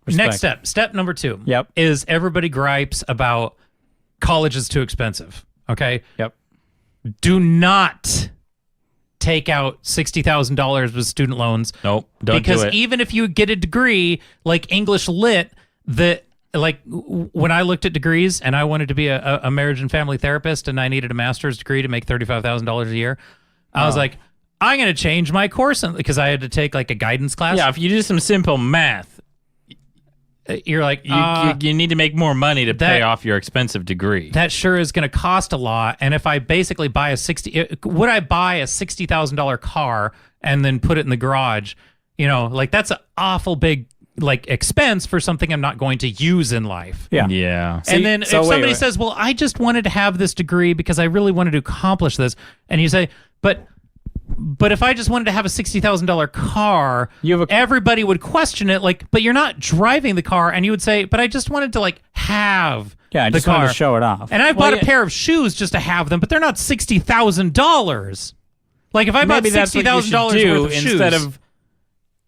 [SPEAKER 2] next step number 2.
[SPEAKER 3] Yep.
[SPEAKER 2] Is everybody gripes about college is too expensive. Okay.
[SPEAKER 3] Yep.
[SPEAKER 2] Do not take out $60,000 with student loans.
[SPEAKER 1] Nope. Don't
[SPEAKER 2] Because
[SPEAKER 1] do it.
[SPEAKER 2] even if you get a degree like English Lit, when I looked at degrees and I wanted to be a marriage and family therapist and I needed a master's degree to make $35,000 a year, I was like, I'm going to change my course because I had to take like a guidance class.
[SPEAKER 1] Yeah, if you do some simple math,
[SPEAKER 2] You're like,
[SPEAKER 1] you need to make more money to pay off your expensive degree.
[SPEAKER 2] that sure is going to cost a lot. And if I basically buy would I buy a $60,000 car and then put it in the garage? That's an awful big expense for something I'm not going to use in life.
[SPEAKER 3] Yeah.
[SPEAKER 1] Yeah.
[SPEAKER 2] And then
[SPEAKER 3] so
[SPEAKER 2] if
[SPEAKER 3] wait,
[SPEAKER 2] somebody
[SPEAKER 3] wait.
[SPEAKER 2] says, well, I just wanted to have this degree because I really wanted to accomplish this. And you say, but if I just wanted to have a $60,000 car, everybody would question it. But you're not driving the car. And you would say, but I just wanted to have
[SPEAKER 3] Yeah, I
[SPEAKER 2] the
[SPEAKER 3] just
[SPEAKER 2] car.
[SPEAKER 3] wanted to show it off.
[SPEAKER 2] And I bought a pair of shoes just to have them, but they're not $60,000. If I bought
[SPEAKER 1] Maybe that's what you should
[SPEAKER 2] $60,000
[SPEAKER 1] do
[SPEAKER 2] worth of
[SPEAKER 1] instead
[SPEAKER 2] shoes,
[SPEAKER 1] of,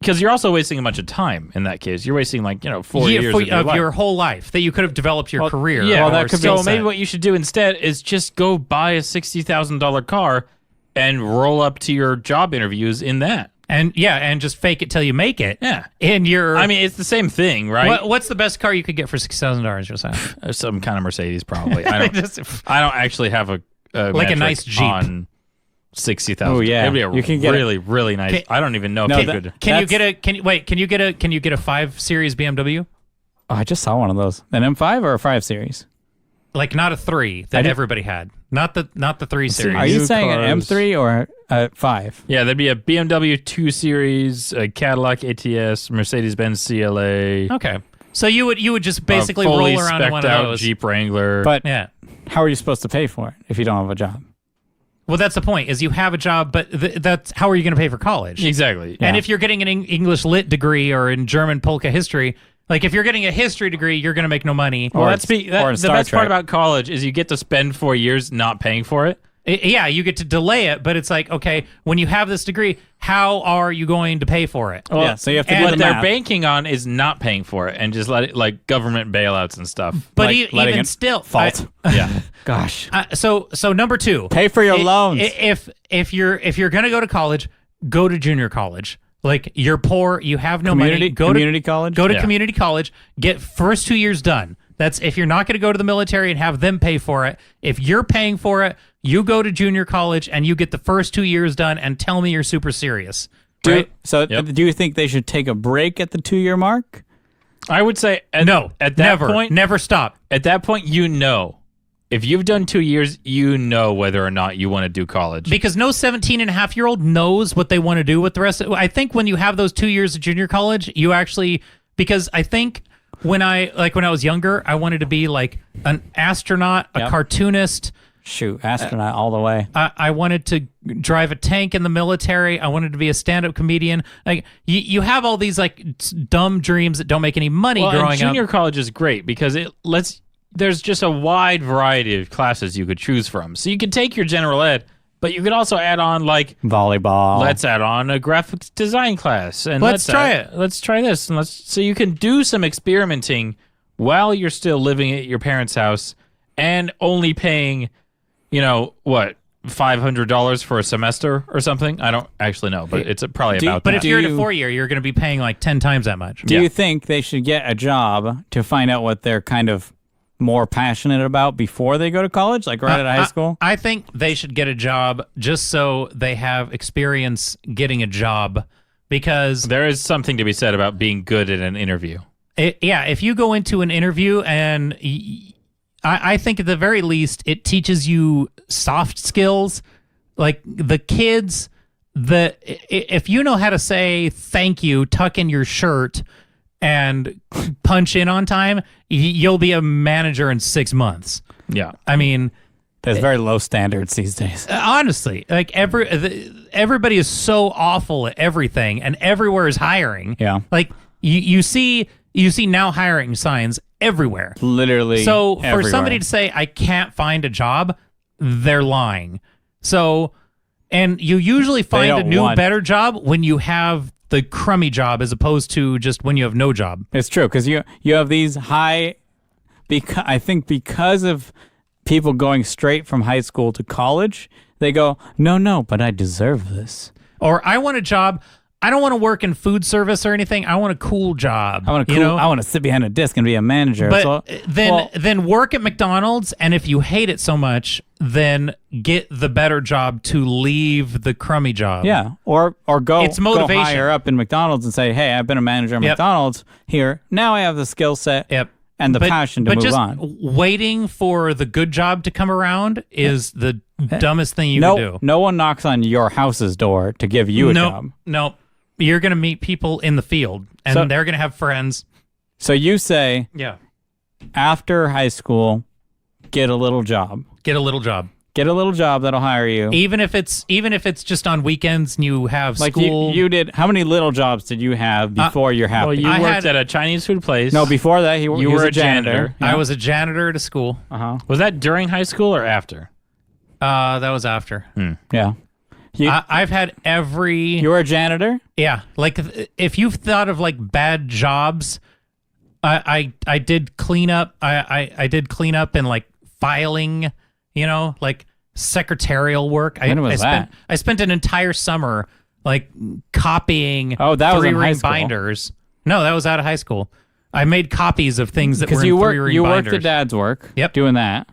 [SPEAKER 1] because you're also wasting a bunch of time in that case. You're wasting 4 years of your life.
[SPEAKER 2] whole life that you could have developed your career.
[SPEAKER 1] Yeah,
[SPEAKER 2] or
[SPEAKER 1] that could be.
[SPEAKER 2] skill
[SPEAKER 1] So maybe
[SPEAKER 2] set.
[SPEAKER 1] what you should do instead is just go buy a $60,000 car and roll up to your job interviews in that.
[SPEAKER 2] And just fake it till you make it.
[SPEAKER 1] Yeah.
[SPEAKER 2] And you're.
[SPEAKER 1] I mean, it's the same thing, right?
[SPEAKER 2] What's the best car you could get for $6,000, Josiah?
[SPEAKER 1] Some kind of Mercedes, probably. I don't actually have a
[SPEAKER 2] Like a
[SPEAKER 1] metric
[SPEAKER 2] nice Jeep.
[SPEAKER 1] on 60,000.
[SPEAKER 3] Oh, yeah.
[SPEAKER 1] It'd be a
[SPEAKER 3] You can get
[SPEAKER 1] really, really nice. I don't even know
[SPEAKER 3] No,
[SPEAKER 1] if you
[SPEAKER 3] that-
[SPEAKER 1] could.
[SPEAKER 2] Can you get a 5 Series BMW?
[SPEAKER 3] Oh, I just saw one of those. An M5 or a 5 Series?
[SPEAKER 2] Not a 3 that everybody had. Not the 3 Series.
[SPEAKER 3] Are you
[SPEAKER 1] New
[SPEAKER 3] saying an
[SPEAKER 1] cars.
[SPEAKER 3] M3 or a 5?
[SPEAKER 1] Yeah, there'd be a BMW 2 Series, a Cadillac ATS, Mercedes-Benz CLA.
[SPEAKER 2] Okay. So you would just basically
[SPEAKER 1] fully
[SPEAKER 2] roll around in one
[SPEAKER 1] spec'd
[SPEAKER 2] of
[SPEAKER 1] out
[SPEAKER 2] those.
[SPEAKER 1] Jeep Wrangler.
[SPEAKER 3] But
[SPEAKER 2] Yeah.
[SPEAKER 3] how are you supposed to pay for it if you don't have a job?
[SPEAKER 2] Well, that's the point. Is you have a job, but that's how are you going to pay for college?
[SPEAKER 1] Exactly.
[SPEAKER 2] And if you're getting an English Lit degree or in German Polka history, if you're getting a history degree, you're going to make no money.
[SPEAKER 1] Well,
[SPEAKER 3] Or
[SPEAKER 1] the
[SPEAKER 3] in Star
[SPEAKER 1] best
[SPEAKER 3] Trek.
[SPEAKER 1] part about college is you get to spend 4 years not paying for it.
[SPEAKER 2] Yeah, you get to delay it, but it's okay, when you have this degree, how are you going to pay for it?
[SPEAKER 3] Yeah, so you have to do
[SPEAKER 1] What
[SPEAKER 3] the
[SPEAKER 1] they're
[SPEAKER 3] math.
[SPEAKER 1] banking on is not paying for it and just let it government bailouts and stuff.
[SPEAKER 2] But
[SPEAKER 3] letting
[SPEAKER 2] even
[SPEAKER 3] it
[SPEAKER 2] still,
[SPEAKER 3] fault.
[SPEAKER 1] Yeah.
[SPEAKER 3] Gosh.
[SPEAKER 2] so number 2,
[SPEAKER 3] Pay for your loans.
[SPEAKER 2] If you're gonna go to college, go to junior college. You're poor, you have no
[SPEAKER 3] Community-
[SPEAKER 2] money. Go
[SPEAKER 3] community
[SPEAKER 2] to
[SPEAKER 3] college?
[SPEAKER 2] Go to
[SPEAKER 1] Yeah.
[SPEAKER 2] community college. Get first 2 years done. That's if you're not going to go to the military and have them pay for it. If you're paying for it, you go to junior college and you get the first 2 years done. And tell me you're super serious. Right?
[SPEAKER 3] Do you think they should take a break at the 2-year mark?
[SPEAKER 1] I would say
[SPEAKER 2] No,
[SPEAKER 1] at that
[SPEAKER 2] never,
[SPEAKER 1] point,
[SPEAKER 2] never stop.
[SPEAKER 1] at that point, if you've done 2 years, you know whether or not you want to do college.
[SPEAKER 2] Because no 17-and-a-half-year-old knows what they want to do with the rest of it. I think when you have those 2 years of junior college, you actually, because I think when I was younger, I wanted to be like an astronaut, a
[SPEAKER 3] Yep.
[SPEAKER 2] cartoonist.
[SPEAKER 3] Shoot, astronaut all the way.
[SPEAKER 2] I wanted to drive a tank in the military. I wanted to be a stand-up comedian. Like you have all these like dumb dreams that don't make any money
[SPEAKER 1] Well,
[SPEAKER 2] growing
[SPEAKER 1] and junior
[SPEAKER 2] up.
[SPEAKER 1] college is great because there's just a wide variety of classes you could choose from. So you could take your general ed, but you could also add on like
[SPEAKER 3] Volleyball.
[SPEAKER 1] let's add on a graphics design class and
[SPEAKER 2] Let's try it.
[SPEAKER 1] Let's try this and so you can do some experimenting while you're still living at your parents' house and only paying, what, $500 for a semester or something. I don't actually know, but it's probably
[SPEAKER 3] Do-
[SPEAKER 1] about
[SPEAKER 2] But
[SPEAKER 1] that.
[SPEAKER 2] if you're in a
[SPEAKER 3] you-
[SPEAKER 2] 4-year, you're going to be paying like 10 times that much.
[SPEAKER 3] Do you think they should get a job to find out what they're kind of more passionate about before they go to college, like right out of high school?
[SPEAKER 2] I think they should get a job just so they have experience getting a job because
[SPEAKER 1] There is something to be said about being good at an interview.
[SPEAKER 2] if you go into an interview and I think at the very least it teaches you soft skills, like the kids. If you know how to say thank you, tuck in your shirt, and punch in on time, you'll be a manager in 6 months.
[SPEAKER 1] Yeah.
[SPEAKER 2] I mean,
[SPEAKER 3] There's very low standards these days.
[SPEAKER 2] honestly, like everybody is so awful at everything, and everywhere is hiring.
[SPEAKER 3] Yeah.
[SPEAKER 2] Like you see now hiring signs everywhere.
[SPEAKER 3] Literally.
[SPEAKER 2] So for
[SPEAKER 3] everywhere.
[SPEAKER 2] somebody to say I can't find a job, they're lying. So, and you usually find a
[SPEAKER 3] don't
[SPEAKER 2] new,
[SPEAKER 3] want-
[SPEAKER 2] better job when you have the crummy job as opposed to just when you have no job.
[SPEAKER 3] It's true because you have these high. I think because of people going straight from high school to college, they go, no, but I deserve this.
[SPEAKER 2] Or I want a job. I don't want to work in food service or anything. I want a cool job.
[SPEAKER 3] I want to. I want to sit behind a desk and be a manager.
[SPEAKER 2] But
[SPEAKER 3] So-
[SPEAKER 2] then work at McDonald's, and if you hate it so much, then get the better job to leave the crummy job.
[SPEAKER 3] yeah, or go.
[SPEAKER 2] It's motivation.
[SPEAKER 3] Go higher up in McDonald's and say, hey, I've been a manager at
[SPEAKER 2] Yep.
[SPEAKER 3] McDonald's here. Now I have the skill set.
[SPEAKER 2] Yep.
[SPEAKER 3] And the passion to
[SPEAKER 2] but
[SPEAKER 3] move
[SPEAKER 2] just
[SPEAKER 3] on.
[SPEAKER 2] waiting for the good job to come around is the dumbest thing you can do.
[SPEAKER 3] No one knocks on your house's door to give you a job.
[SPEAKER 2] No. You're going to meet people in the field, and
[SPEAKER 3] So-
[SPEAKER 2] they're going to have friends.
[SPEAKER 3] So you say
[SPEAKER 2] Yeah.
[SPEAKER 3] after high school, get a little job.
[SPEAKER 2] Get a little job.
[SPEAKER 3] Get a little job that'll hire you.
[SPEAKER 2] Even if it's just on weekends and you have
[SPEAKER 3] Like
[SPEAKER 2] school.
[SPEAKER 3] you did. How many little jobs did you have before you're happy?
[SPEAKER 1] Well, you
[SPEAKER 2] I
[SPEAKER 1] worked
[SPEAKER 2] had-
[SPEAKER 1] at a Chinese food place.
[SPEAKER 3] no, before that he
[SPEAKER 1] You
[SPEAKER 3] was
[SPEAKER 1] were
[SPEAKER 3] a
[SPEAKER 1] a janitor.
[SPEAKER 3] janitor.
[SPEAKER 2] I was a janitor at a school.
[SPEAKER 1] Was that during high school or after?
[SPEAKER 2] That was after.
[SPEAKER 3] Yeah.
[SPEAKER 2] I've had every.
[SPEAKER 3] You were a janitor?
[SPEAKER 2] Yeah, like if you've thought of like bad jobs, I did cleanup. I did cleanup and like filing, like secretarial work.
[SPEAKER 3] When was that?
[SPEAKER 2] I spent an entire summer like copying.
[SPEAKER 3] Oh, that was in high
[SPEAKER 2] three-ring
[SPEAKER 3] school.
[SPEAKER 2] binders. No, that was out of high school. I made copies of things that were
[SPEAKER 3] Because
[SPEAKER 2] in
[SPEAKER 3] you
[SPEAKER 2] three-ring
[SPEAKER 3] worked
[SPEAKER 2] binders.
[SPEAKER 3] at Dad's work.
[SPEAKER 2] Yep.
[SPEAKER 3] Doing that.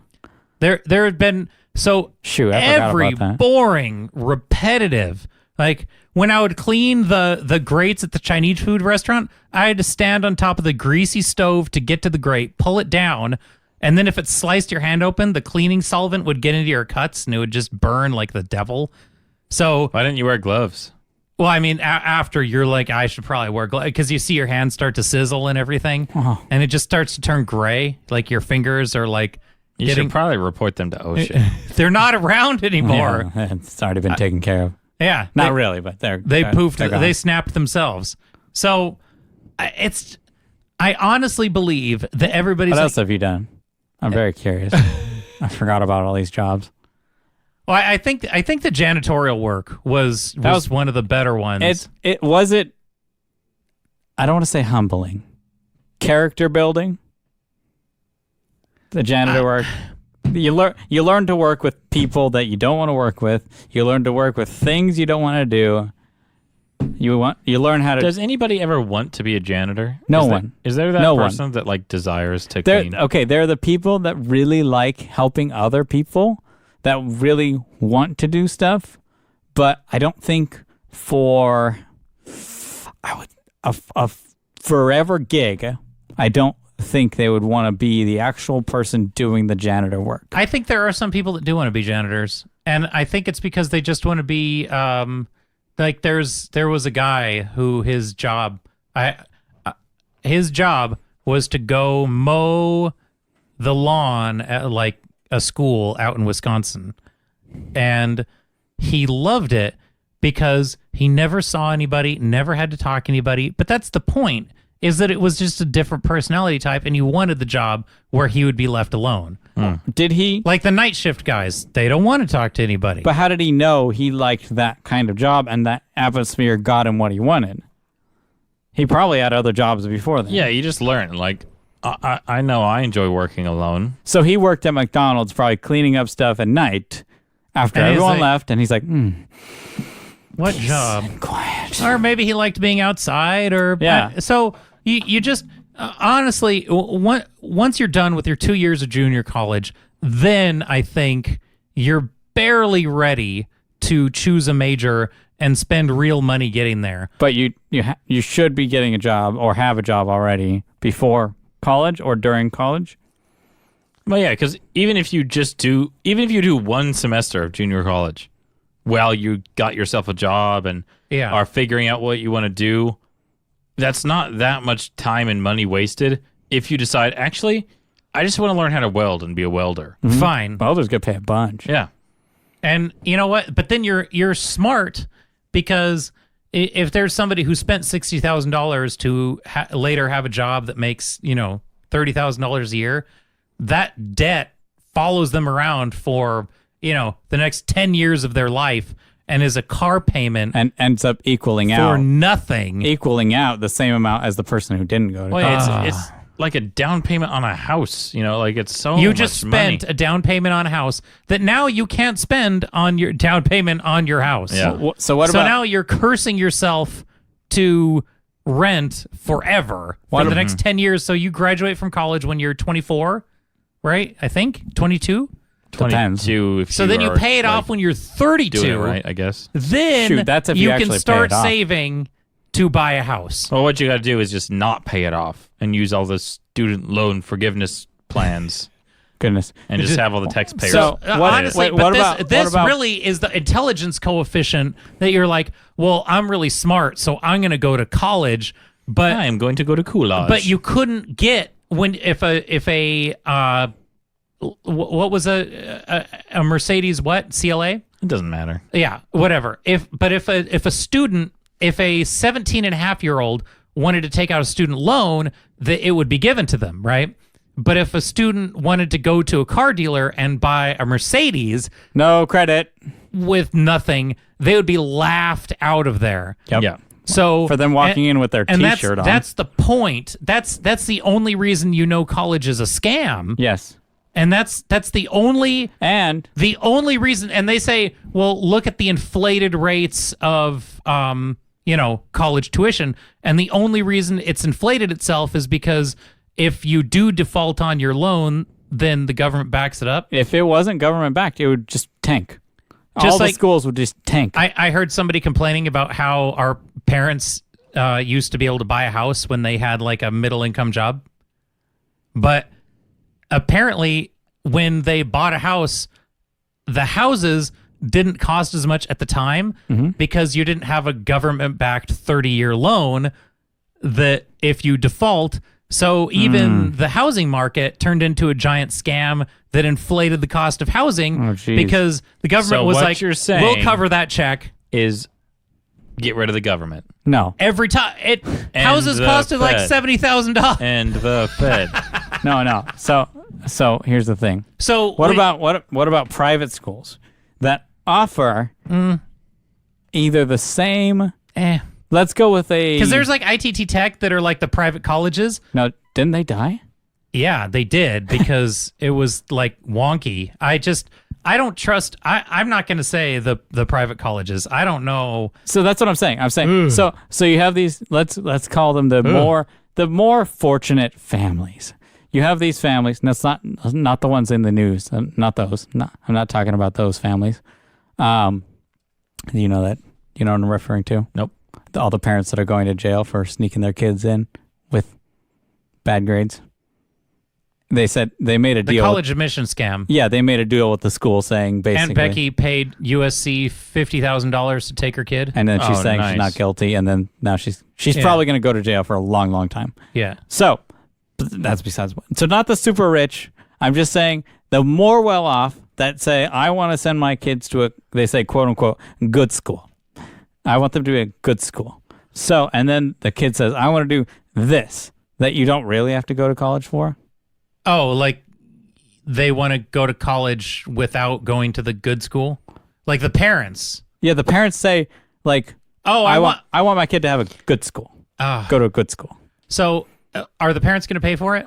[SPEAKER 2] There had been
[SPEAKER 3] Shoot, I forgot
[SPEAKER 2] every
[SPEAKER 3] about that.
[SPEAKER 2] boring, repetitive. Like when I would clean the grates at the Chinese food restaurant, I had to stand on top of the greasy stove to get to the grate, pull it down, and then if it sliced your hand open, the cleaning solvent would get into your cuts and it would just burn like the devil. So,
[SPEAKER 1] Why didn't you wear gloves?
[SPEAKER 2] well, I mean, after you're like, I should probably wear gloves because you see your hands start to sizzle and everything, and it just starts to turn gray. Like your fingers are like
[SPEAKER 1] You
[SPEAKER 2] getting.
[SPEAKER 1] should probably report them to OSHA.
[SPEAKER 2] They're not around anymore.
[SPEAKER 3] Yeah, it's already been taken care of.
[SPEAKER 2] Yeah,
[SPEAKER 3] Not really, but
[SPEAKER 2] they
[SPEAKER 3] they're
[SPEAKER 2] poofed.
[SPEAKER 3] gone.
[SPEAKER 2] They snapped themselves. So I honestly believe that everybody's
[SPEAKER 3] What
[SPEAKER 2] like,
[SPEAKER 3] else have you done? I'm very curious. I forgot about all these jobs.
[SPEAKER 2] well, I think the janitorial work was one of the better ones.
[SPEAKER 3] It was it. I don't want to say humbling. Character building. The janitor work. You learn to work with people that you don't want to work with. You learn to work with things you don't want to do. You learn how to.
[SPEAKER 1] Does anybody ever want to be a janitor?
[SPEAKER 3] No
[SPEAKER 1] Is there-
[SPEAKER 3] one.
[SPEAKER 1] Is there that
[SPEAKER 3] No one.
[SPEAKER 1] person that like desires to
[SPEAKER 3] They're,
[SPEAKER 1] clean?
[SPEAKER 3] okay, they're the people that really like helping other people, that really want to do stuff, but I don't think for a forever gig, I don't think they would want to be the actual person doing the janitor work.
[SPEAKER 2] I think there are some people that do want to be janitors, and I think it's because they just want to be like there was a guy who his job was to go mow the lawn at like a school out in Wisconsin. And he loved it because he never saw anybody, never had to talk to anybody. But that's the point, is that it was just a different personality type, and you wanted the job where he would be left alone.
[SPEAKER 3] Did he?
[SPEAKER 2] Like the night shift guys, they don't want to talk to anybody.
[SPEAKER 3] But how did he know he liked that kind of job and that atmosphere got him what he wanted? He probably had other jobs before then.
[SPEAKER 1] Yeah, you just learn. Like, I know I enjoy working alone.
[SPEAKER 3] So he worked at McDonald's, probably cleaning up stuff at night after
[SPEAKER 2] And he's
[SPEAKER 3] everyone
[SPEAKER 2] like-
[SPEAKER 3] left, and he's like,
[SPEAKER 2] What job?
[SPEAKER 3] quiet.
[SPEAKER 2] Or maybe he liked being outside, or
[SPEAKER 3] Yeah.
[SPEAKER 2] So you just honestly, once you're done with your 2 years of junior college, then I think you're barely ready to choose a major and spend real money getting there.
[SPEAKER 3] But you should be getting a job or have a job already before college or during college.
[SPEAKER 1] Well, yeah, because even if you do one semester of junior college, while you got yourself a job and
[SPEAKER 2] Yeah.
[SPEAKER 1] are figuring out what you want to do, that's not that much time and money wasted. If you decide, actually, I just want to learn how to weld and be a welder.
[SPEAKER 2] Fine.
[SPEAKER 3] Welders get paid a bunch.
[SPEAKER 1] Yeah.
[SPEAKER 2] And you know what? But then you're smart, because if there's somebody who spent $60,000 to later have a job that makes $30,000 a year, that debt follows them around for the next 10 years of their life, and is a car payment
[SPEAKER 3] And ends up equaling
[SPEAKER 2] for
[SPEAKER 3] out
[SPEAKER 2] nothing.
[SPEAKER 3] the same amount as the person who didn't go to
[SPEAKER 1] Well,
[SPEAKER 3] college.
[SPEAKER 1] it's like a down payment on a house. Like it's so
[SPEAKER 2] You
[SPEAKER 1] much
[SPEAKER 2] just
[SPEAKER 1] money.
[SPEAKER 2] spent a down payment on a house that now you can't spend on your down payment on your house.
[SPEAKER 1] Yeah.
[SPEAKER 3] So what
[SPEAKER 2] So
[SPEAKER 3] about
[SPEAKER 2] now you're cursing yourself to rent forever for the next 10 years. So you graduate from college when you're 24, right? I think 22.
[SPEAKER 1] 22. If
[SPEAKER 2] So then you
[SPEAKER 1] are,
[SPEAKER 2] pay it
[SPEAKER 1] like,
[SPEAKER 2] off when you're 32.
[SPEAKER 1] doing it right, I guess.
[SPEAKER 2] Then
[SPEAKER 3] Shoot, that's if you
[SPEAKER 2] you
[SPEAKER 3] actually
[SPEAKER 2] can
[SPEAKER 3] pay
[SPEAKER 2] start
[SPEAKER 3] it off.
[SPEAKER 2] saving to buy a house.
[SPEAKER 1] Well, what you got to do is just not pay it off and use all the student loan forgiveness plans
[SPEAKER 3] goodness?
[SPEAKER 1] and just have all the taxpayers.
[SPEAKER 3] So- What-
[SPEAKER 2] Honestly,
[SPEAKER 3] wait,
[SPEAKER 2] but
[SPEAKER 3] what
[SPEAKER 2] this,
[SPEAKER 3] about-
[SPEAKER 2] this
[SPEAKER 3] what about-
[SPEAKER 2] really is the intelligence coefficient that you're like, well, I'm really smart, so I'm going to go to college, but
[SPEAKER 1] I am going to go to Coolidge.
[SPEAKER 2] but you couldn't get if a what was a Mercedes CLA?
[SPEAKER 1] It doesn't matter.
[SPEAKER 2] Yeah, whatever. If a 17-and-a-half-year-old wanted to take out a student loan, that it would be given to them, right? But if a student wanted to go to a car dealer and buy a Mercedes
[SPEAKER 3] No credit.
[SPEAKER 2] with nothing, they would be laughed out of there.
[SPEAKER 3] Yep.
[SPEAKER 1] Yeah.
[SPEAKER 2] So
[SPEAKER 3] For them walking in with their
[SPEAKER 2] and
[SPEAKER 3] T-shirt on.
[SPEAKER 2] that's the point. That's the only reason college is a scam.
[SPEAKER 3] Yes.
[SPEAKER 2] And that's the only
[SPEAKER 3] And
[SPEAKER 2] reason. And they say, well, look at the inflated rates of college tuition, and the only reason it's inflated itself is because if you do default on your loan, then the government backs it up.
[SPEAKER 3] if it wasn't government backed, it would just tank.
[SPEAKER 2] Just
[SPEAKER 3] All the
[SPEAKER 2] like-
[SPEAKER 3] schools would just tank.
[SPEAKER 2] I heard somebody complaining about how our parents used to be able to buy a house when they had like a middle income job, but apparently when they bought a house, the houses didn't cost as much at the time because you didn't have a government backed 30-year loan that if you default. So even the housing market turned into a giant scam that inflated the cost of housing
[SPEAKER 3] Oh, geez.
[SPEAKER 2] because the government
[SPEAKER 1] So
[SPEAKER 2] was
[SPEAKER 1] what
[SPEAKER 2] like,
[SPEAKER 1] you're saying-
[SPEAKER 2] we'll cover that check.
[SPEAKER 1] Is get rid of the government
[SPEAKER 3] No.
[SPEAKER 2] Every time houses
[SPEAKER 1] the
[SPEAKER 2] costed like
[SPEAKER 1] Fed.
[SPEAKER 2] $70,000.
[SPEAKER 1] and the Fed.
[SPEAKER 3] No. So here's the thing.
[SPEAKER 2] So
[SPEAKER 3] What about private schools that offer either the same? Let's go with a.
[SPEAKER 2] Because there's like ITT Tech that are like the private colleges.
[SPEAKER 3] No, didn't they die?
[SPEAKER 2] Yeah, they did because it was like wonky. I don't trust. I'm not going to say the private colleges. I don't know.
[SPEAKER 3] So that's what I'm saying. So you have these. Let's call them the more fortunate families. You have these families, and that's not the ones in the news. Not those. No, I'm not talking about those families. You know that. You know what I'm referring to?
[SPEAKER 1] Nope.
[SPEAKER 3] All the parents that are going to jail for sneaking their kids in with bad grades. They said they made a
[SPEAKER 2] The
[SPEAKER 3] deal.
[SPEAKER 2] college admission scam.
[SPEAKER 3] Yeah, they made a deal with the school saying basically.
[SPEAKER 2] Aunt Becky paid USC $50,000 to take her kid.
[SPEAKER 3] And then she's
[SPEAKER 1] Oh,
[SPEAKER 3] saying
[SPEAKER 1] nice.
[SPEAKER 3] she's not guilty, and then now she's
[SPEAKER 2] Yeah.
[SPEAKER 3] probably going to go to jail for a long, long time.
[SPEAKER 2] Yeah.
[SPEAKER 3] So But that's besides what. So not the super rich. I'm just saying the more well off that say, I want to send my kids to they say, quote unquote, good school. I want them to be a good school. So, and then the kid says, I want to do this that you don't really have to go to college for.
[SPEAKER 2] Oh, like they want to go to college without going to the good school? Like the parents.
[SPEAKER 3] Yeah, the parents say, like,
[SPEAKER 2] Oh,
[SPEAKER 3] I want my kid to have a good school. Go to a good school.
[SPEAKER 2] So are the parents going to pay for it?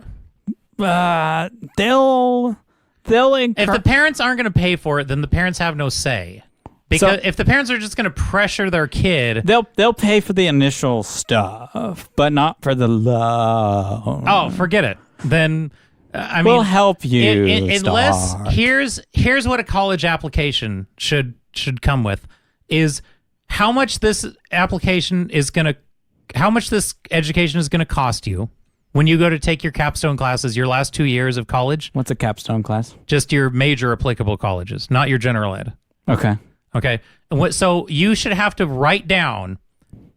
[SPEAKER 3] They'll
[SPEAKER 2] If the parents aren't going to pay for it, then the parents have no say. Because if the parents are just going to pressure their kid,
[SPEAKER 3] they'll pay for the initial stuff, but not for the loan.
[SPEAKER 2] oh, forget it. Then I mean,
[SPEAKER 3] We'll help you.
[SPEAKER 2] Unless
[SPEAKER 3] start.
[SPEAKER 2] here's what a college application should come with is how much this education is going to cost you when you go to take your capstone classes, your last 2 years of college.
[SPEAKER 3] What's a capstone class?
[SPEAKER 2] Just your major applicable colleges, not your general ed.
[SPEAKER 3] Okay.
[SPEAKER 2] Okay. So you should have to write down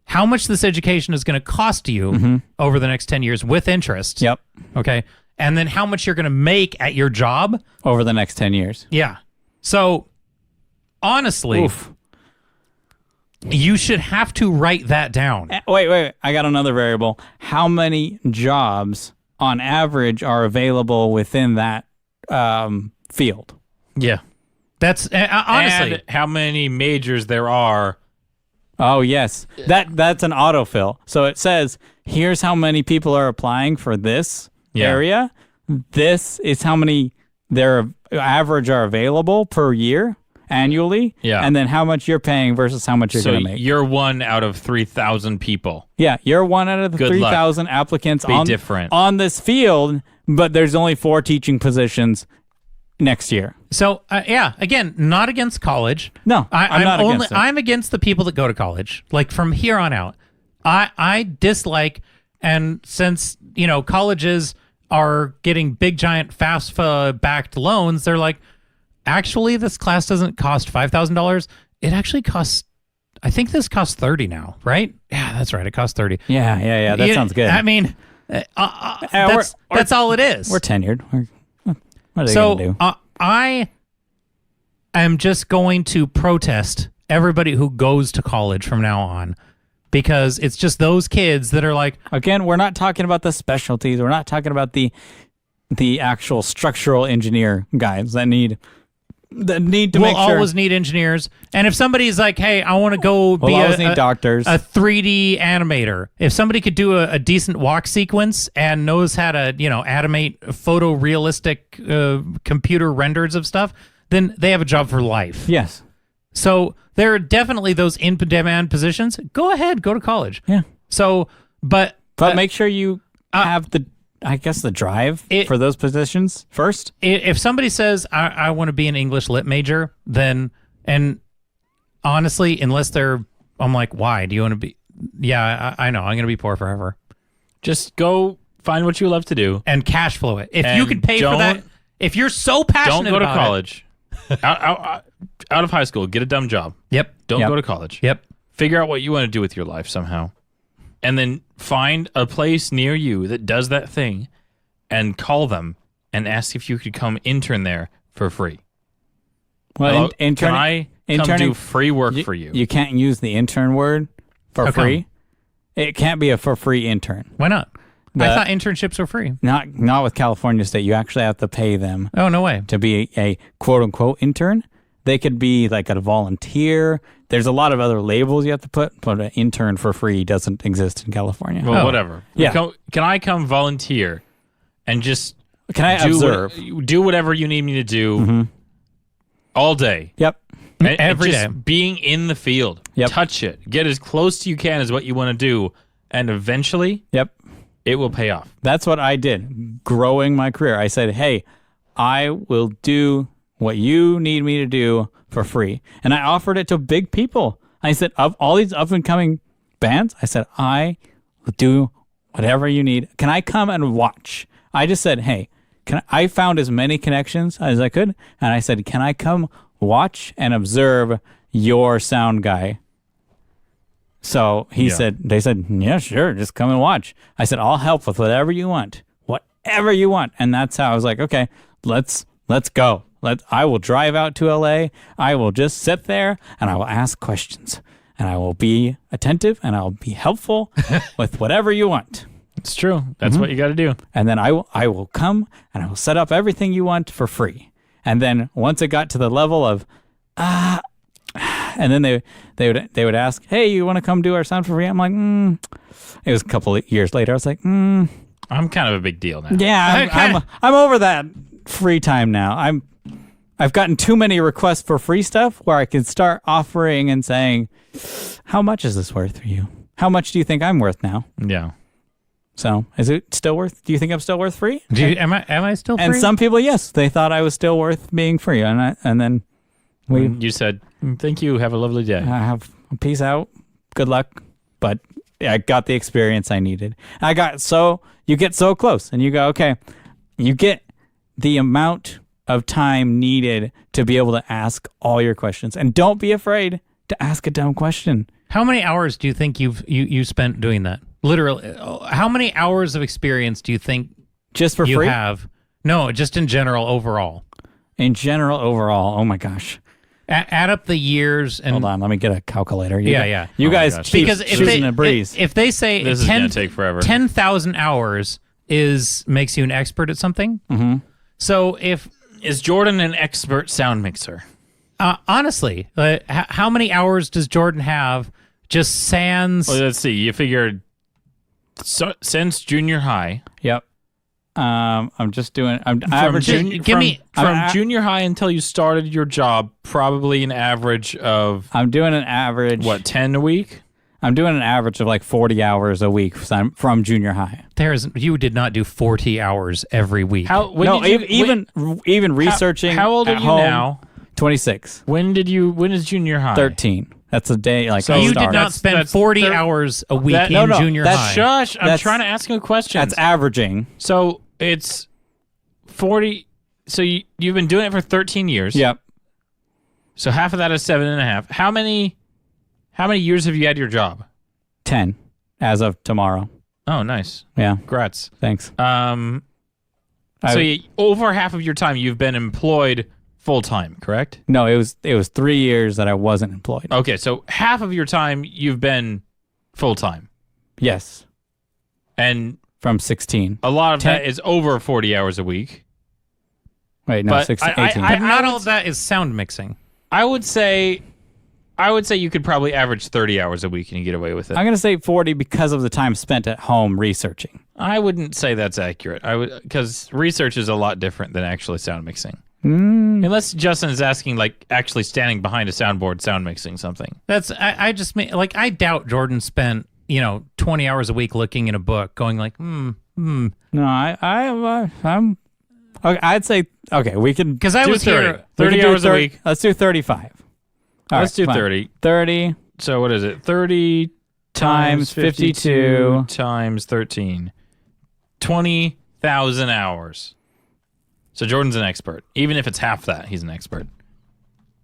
[SPEAKER 2] how much this education is going to cost you over the next 10 years with interest.
[SPEAKER 3] Yep.
[SPEAKER 2] Okay. And then how much you're going to make at your job
[SPEAKER 3] Over the next 10 years.
[SPEAKER 2] Yeah. So honestly,
[SPEAKER 3] Oof.
[SPEAKER 2] you should have to write that down.
[SPEAKER 3] Wait. I got another variable. How many jobs on average are available within that field?
[SPEAKER 2] Yeah. That's honestly.
[SPEAKER 1] And how many majors there are.
[SPEAKER 3] Oh, yes. That's an autofill. So it says, here's how many people are applying for this area. This is how many their average are available per year annually.
[SPEAKER 1] Yeah.
[SPEAKER 3] And then how much you're paying versus how much you're
[SPEAKER 1] So
[SPEAKER 3] going to make.
[SPEAKER 1] you're one out of 3,000 people.
[SPEAKER 3] Yeah, you're one out of the
[SPEAKER 1] Good luck.
[SPEAKER 3] 3,000 applicants
[SPEAKER 1] Different.
[SPEAKER 3] on this field, but there's only 4 teaching positions next year.
[SPEAKER 2] So again, not against college.
[SPEAKER 3] No, I'm not against it.
[SPEAKER 2] I'm against the people that go to college. Like from here on out, I dislike, and since colleges are getting big giant FAFSA backed loans, they're like, actually, this class doesn't cost $5,000. It actually costs. I think this costs $30 now, right? Yeah, that's right. It costs $30.
[SPEAKER 3] Yeah. That sounds good.
[SPEAKER 2] I mean, that's all it is.
[SPEAKER 3] We're tenured. What are they
[SPEAKER 2] So
[SPEAKER 3] going to do?
[SPEAKER 2] I am just going to protest everybody who goes to college from now on, because it's just those kids that are like,
[SPEAKER 3] Again, we're not talking about the specialties. We're not talking about the actual structural engineer guys that need to make sure.
[SPEAKER 2] we'll always need engineers. And if somebody's like, hey, I want to go be
[SPEAKER 3] We'll always need doctors.
[SPEAKER 2] a 3D animator. If somebody could do a decent walk sequence and knows how to, animate photorealistic computer renders of stuff, then they have a job for life.
[SPEAKER 3] Yes.
[SPEAKER 2] So there are definitely those in-demand positions. Go ahead, go to college.
[SPEAKER 3] Yeah.
[SPEAKER 2] So, but
[SPEAKER 3] make sure you have the drive for those positions first.
[SPEAKER 2] If somebody says, I want to be an English lit major, then, and honestly, unless I'm like, why? Do you want to be? Yeah, I know. I'm going to be poor forever.
[SPEAKER 1] Just go find what you love to do.
[SPEAKER 2] And cash flow it. If you
[SPEAKER 1] And
[SPEAKER 2] could pay for that, if you're so passionate
[SPEAKER 1] Don't go to
[SPEAKER 2] about
[SPEAKER 1] college. Out of high school, get a dumb job.
[SPEAKER 2] Yep.
[SPEAKER 1] Don't
[SPEAKER 3] Yep.
[SPEAKER 1] go to college.
[SPEAKER 2] Yep.
[SPEAKER 1] Figure out what you want to do with your life somehow. And then find a place near you that does that thing and call them and ask if you could come intern there for free.
[SPEAKER 3] Well,
[SPEAKER 1] Hello,
[SPEAKER 3] intern-
[SPEAKER 1] can I come
[SPEAKER 3] interning-
[SPEAKER 1] do free work for you?
[SPEAKER 3] You can't use the intern word for
[SPEAKER 2] How come?
[SPEAKER 3] free. It can't be a for free intern.
[SPEAKER 2] Why not? I
[SPEAKER 3] The-
[SPEAKER 2] thought internships were free.
[SPEAKER 3] Not with California State. You actually have to pay them
[SPEAKER 2] Oh, no way.
[SPEAKER 3] to be a quote unquote intern. They could be like a volunteer. There's a lot of other labels you have to put, but an intern for free doesn't exist in California.
[SPEAKER 1] Well,
[SPEAKER 2] Oh.
[SPEAKER 1] whatever.
[SPEAKER 3] Yeah.
[SPEAKER 1] Can I come volunteer and just
[SPEAKER 3] Can I observe?
[SPEAKER 1] do whatever you need me to do all day?
[SPEAKER 3] Yep.
[SPEAKER 1] And
[SPEAKER 2] Every
[SPEAKER 1] just
[SPEAKER 2] day.
[SPEAKER 1] being in the field.
[SPEAKER 3] Yep.
[SPEAKER 1] Touch it. Get as close to you can as what you want to do. And eventually,
[SPEAKER 3] Yep.
[SPEAKER 1] it will pay off.
[SPEAKER 3] That's what I did growing my career. I said, hey, I will do what you need me to do for free. And I offered it to big people. I said, of all these up and coming bands, I said, I will do whatever you need. Can I come and watch? I just said, hey, I found as many connections as I could. And I said, can I come watch and observe your sound guy? So they said, yeah, sure, just come and watch. I said, I'll help with whatever you want. whatever you want. And that's how I was like, okay, let's go. I will drive out to LA. I will just sit there and I will ask questions and I will be attentive and I'll be helpful with whatever you want.
[SPEAKER 1] It's true. That's what you got to do.
[SPEAKER 3] And then I will come and I will set up everything you want for free. And then once it got to the level of, and then they would ask, hey, you want to come do our sound for free? I'm like, It was a couple of years later. I was like,
[SPEAKER 1] I'm kind of a big deal now.
[SPEAKER 3] Yeah, I'm over that free time now. I've gotten too many requests for free stuff where I can start offering and saying, how much is this worth for you? How much do you think I'm worth now?
[SPEAKER 1] Yeah.
[SPEAKER 3] So is it still worth? Do you think I'm still worth free?
[SPEAKER 2] Am I still free?
[SPEAKER 3] And some people, yes, they thought I was still worth being free, and then
[SPEAKER 1] you said, "Thank you. Have a lovely day."
[SPEAKER 3] I have peace out. Good luck. But I got the experience I needed. You get so close, and you go, okay, you get the amount of time needed to be able to ask all your questions, and don't be afraid to ask a dumb question.
[SPEAKER 2] How many hours do you think you spent doing that? Literally, how many hours of experience do you think
[SPEAKER 3] just for
[SPEAKER 2] you
[SPEAKER 3] free?
[SPEAKER 2] have? No, just in general, overall.
[SPEAKER 3] In general, overall, oh my gosh.
[SPEAKER 2] Add up the years and
[SPEAKER 3] Hold on, let me get a calculator.
[SPEAKER 2] Yeah.
[SPEAKER 3] You
[SPEAKER 1] Oh my
[SPEAKER 3] guys
[SPEAKER 1] gosh.
[SPEAKER 3] keep
[SPEAKER 2] Because
[SPEAKER 3] shooting a breeze.
[SPEAKER 2] if they say
[SPEAKER 1] This is gonna take forever.
[SPEAKER 2] 10,000 hours makes you an expert at something.
[SPEAKER 3] Mm-hmm.
[SPEAKER 2] So
[SPEAKER 1] Is Jordan an expert sound mixer?
[SPEAKER 2] honestly, how many hours does Jordan have? Just sans.
[SPEAKER 1] Well, let's see. You figured since junior high.
[SPEAKER 3] Yep. I'm just doing. I'm
[SPEAKER 1] From,
[SPEAKER 3] averaging.
[SPEAKER 1] junior high until you started your job, probably an average of
[SPEAKER 3] I'm doing an average.
[SPEAKER 1] 10 a week?
[SPEAKER 3] I'm doing an average of like 40 hours a week from junior high.
[SPEAKER 2] You did not do 40 hours every week.
[SPEAKER 3] Even researching.
[SPEAKER 1] How old are
[SPEAKER 3] at
[SPEAKER 1] you
[SPEAKER 3] home,
[SPEAKER 1] now?
[SPEAKER 3] 26.
[SPEAKER 1] When is junior high?
[SPEAKER 3] 13. That's a day. Like
[SPEAKER 1] So
[SPEAKER 3] I
[SPEAKER 2] you
[SPEAKER 3] started.
[SPEAKER 2] did not spend
[SPEAKER 1] that's
[SPEAKER 2] 40 hours a week in junior high.
[SPEAKER 1] Shush! I'm
[SPEAKER 3] That's-
[SPEAKER 1] trying to ask you a question.
[SPEAKER 3] That's averaging.
[SPEAKER 1] So it's 40. So you've been doing it for 13 years.
[SPEAKER 3] Yep.
[SPEAKER 1] So half of that is 7.5. How many years have you had your job?
[SPEAKER 3] 10 as of tomorrow.
[SPEAKER 1] Oh, nice.
[SPEAKER 3] Yeah.
[SPEAKER 1] Congrats.
[SPEAKER 3] Thanks.
[SPEAKER 1] So over half of your time you've been employed full time, correct?
[SPEAKER 3] No, it was 3 years that I wasn't employed.
[SPEAKER 1] Okay, so half of your time you've been full time,
[SPEAKER 3] Yes.
[SPEAKER 1] and
[SPEAKER 3] From 16.
[SPEAKER 1] a lot of
[SPEAKER 3] 10
[SPEAKER 1] that is over 40 hours a week.
[SPEAKER 3] Wait, no,
[SPEAKER 1] But
[SPEAKER 3] 16,
[SPEAKER 1] I-
[SPEAKER 3] 18.
[SPEAKER 2] But not all of that is sound mixing.
[SPEAKER 1] I would say you could probably average 30 hours a week and you get away with it.
[SPEAKER 3] I'm going to say 40 because of the time spent at home researching.
[SPEAKER 1] I wouldn't say that's accurate. Because research is a lot different than actually sound mixing. Unless Justin is asking, like, actually standing behind a soundboard, sound mixing something.
[SPEAKER 2] I just mean, like, I doubt Jordan spent 20 hours a week looking in a book, going like,
[SPEAKER 3] No, I'm. Okay, I'd say we can.
[SPEAKER 2] because I
[SPEAKER 1] Do
[SPEAKER 2] was
[SPEAKER 1] 30.
[SPEAKER 2] here.
[SPEAKER 1] 30 hours a week.
[SPEAKER 3] Let's do 35. All
[SPEAKER 1] Let's
[SPEAKER 3] right,
[SPEAKER 1] do
[SPEAKER 3] fine.
[SPEAKER 1] 30.
[SPEAKER 3] 30
[SPEAKER 1] So what is it? 30
[SPEAKER 3] times 52
[SPEAKER 1] times 13. 20,000 hours. So Jordan's an expert. Even if it's half that, he's an expert.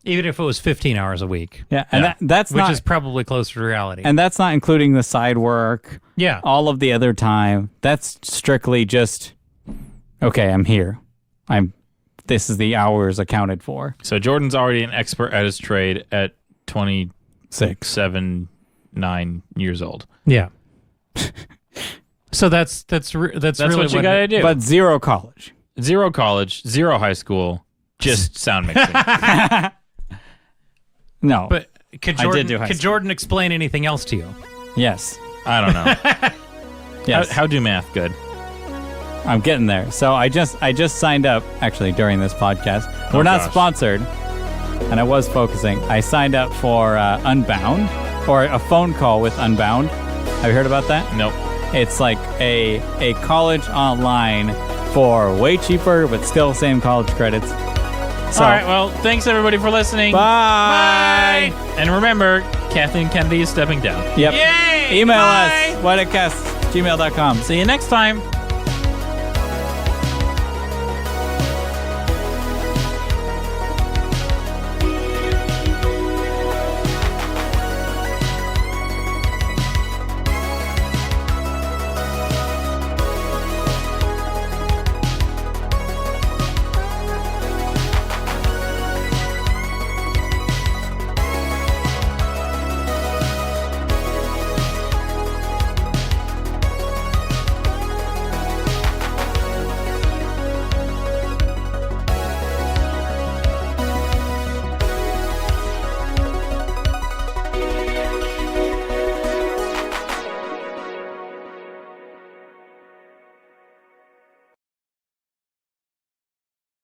[SPEAKER 2] Even if it was 15 hours a week,
[SPEAKER 3] Yeah, and
[SPEAKER 1] Yeah.
[SPEAKER 3] that's
[SPEAKER 2] which
[SPEAKER 3] not.
[SPEAKER 2] is probably closer to reality.
[SPEAKER 3] And that's not including the side work.
[SPEAKER 2] yeah.
[SPEAKER 3] All of the other time. That's strictly just. Okay, I'm here. This is the hours accounted for.
[SPEAKER 1] So Jordan's already an expert at his trade at
[SPEAKER 3] 6.
[SPEAKER 1] 9 years old.
[SPEAKER 2] Yeah. So that's really
[SPEAKER 1] That's what you gotta do.
[SPEAKER 3] But 0 college.
[SPEAKER 1] 0 college, 0 high school, just sound mixing.
[SPEAKER 3] No.
[SPEAKER 2] But could
[SPEAKER 3] I did
[SPEAKER 2] Jordan,
[SPEAKER 3] do high
[SPEAKER 2] could
[SPEAKER 3] school.
[SPEAKER 2] Jordan explain anything else to you?
[SPEAKER 3] Yes.
[SPEAKER 1] I don't know.
[SPEAKER 3] Yes.
[SPEAKER 1] How do math good?
[SPEAKER 3] I'm getting there. So I just signed up actually during this podcast. We're not
[SPEAKER 1] gosh.
[SPEAKER 3] sponsored, and I was focusing. I signed up for Unbound, or a phone call with Unbound. Have you heard about that?
[SPEAKER 1] Nope.
[SPEAKER 3] It's like a college online for way cheaper, but still same college credits. So,
[SPEAKER 1] All right, well, thanks everybody for listening.
[SPEAKER 3] Bye.
[SPEAKER 1] And remember, Kathleen Kennedy is stepping down.
[SPEAKER 3] Yep.
[SPEAKER 2] Yay!
[SPEAKER 3] Email
[SPEAKER 2] Bye.
[SPEAKER 3] us, ydecast@gmail.com.
[SPEAKER 1] See you next time.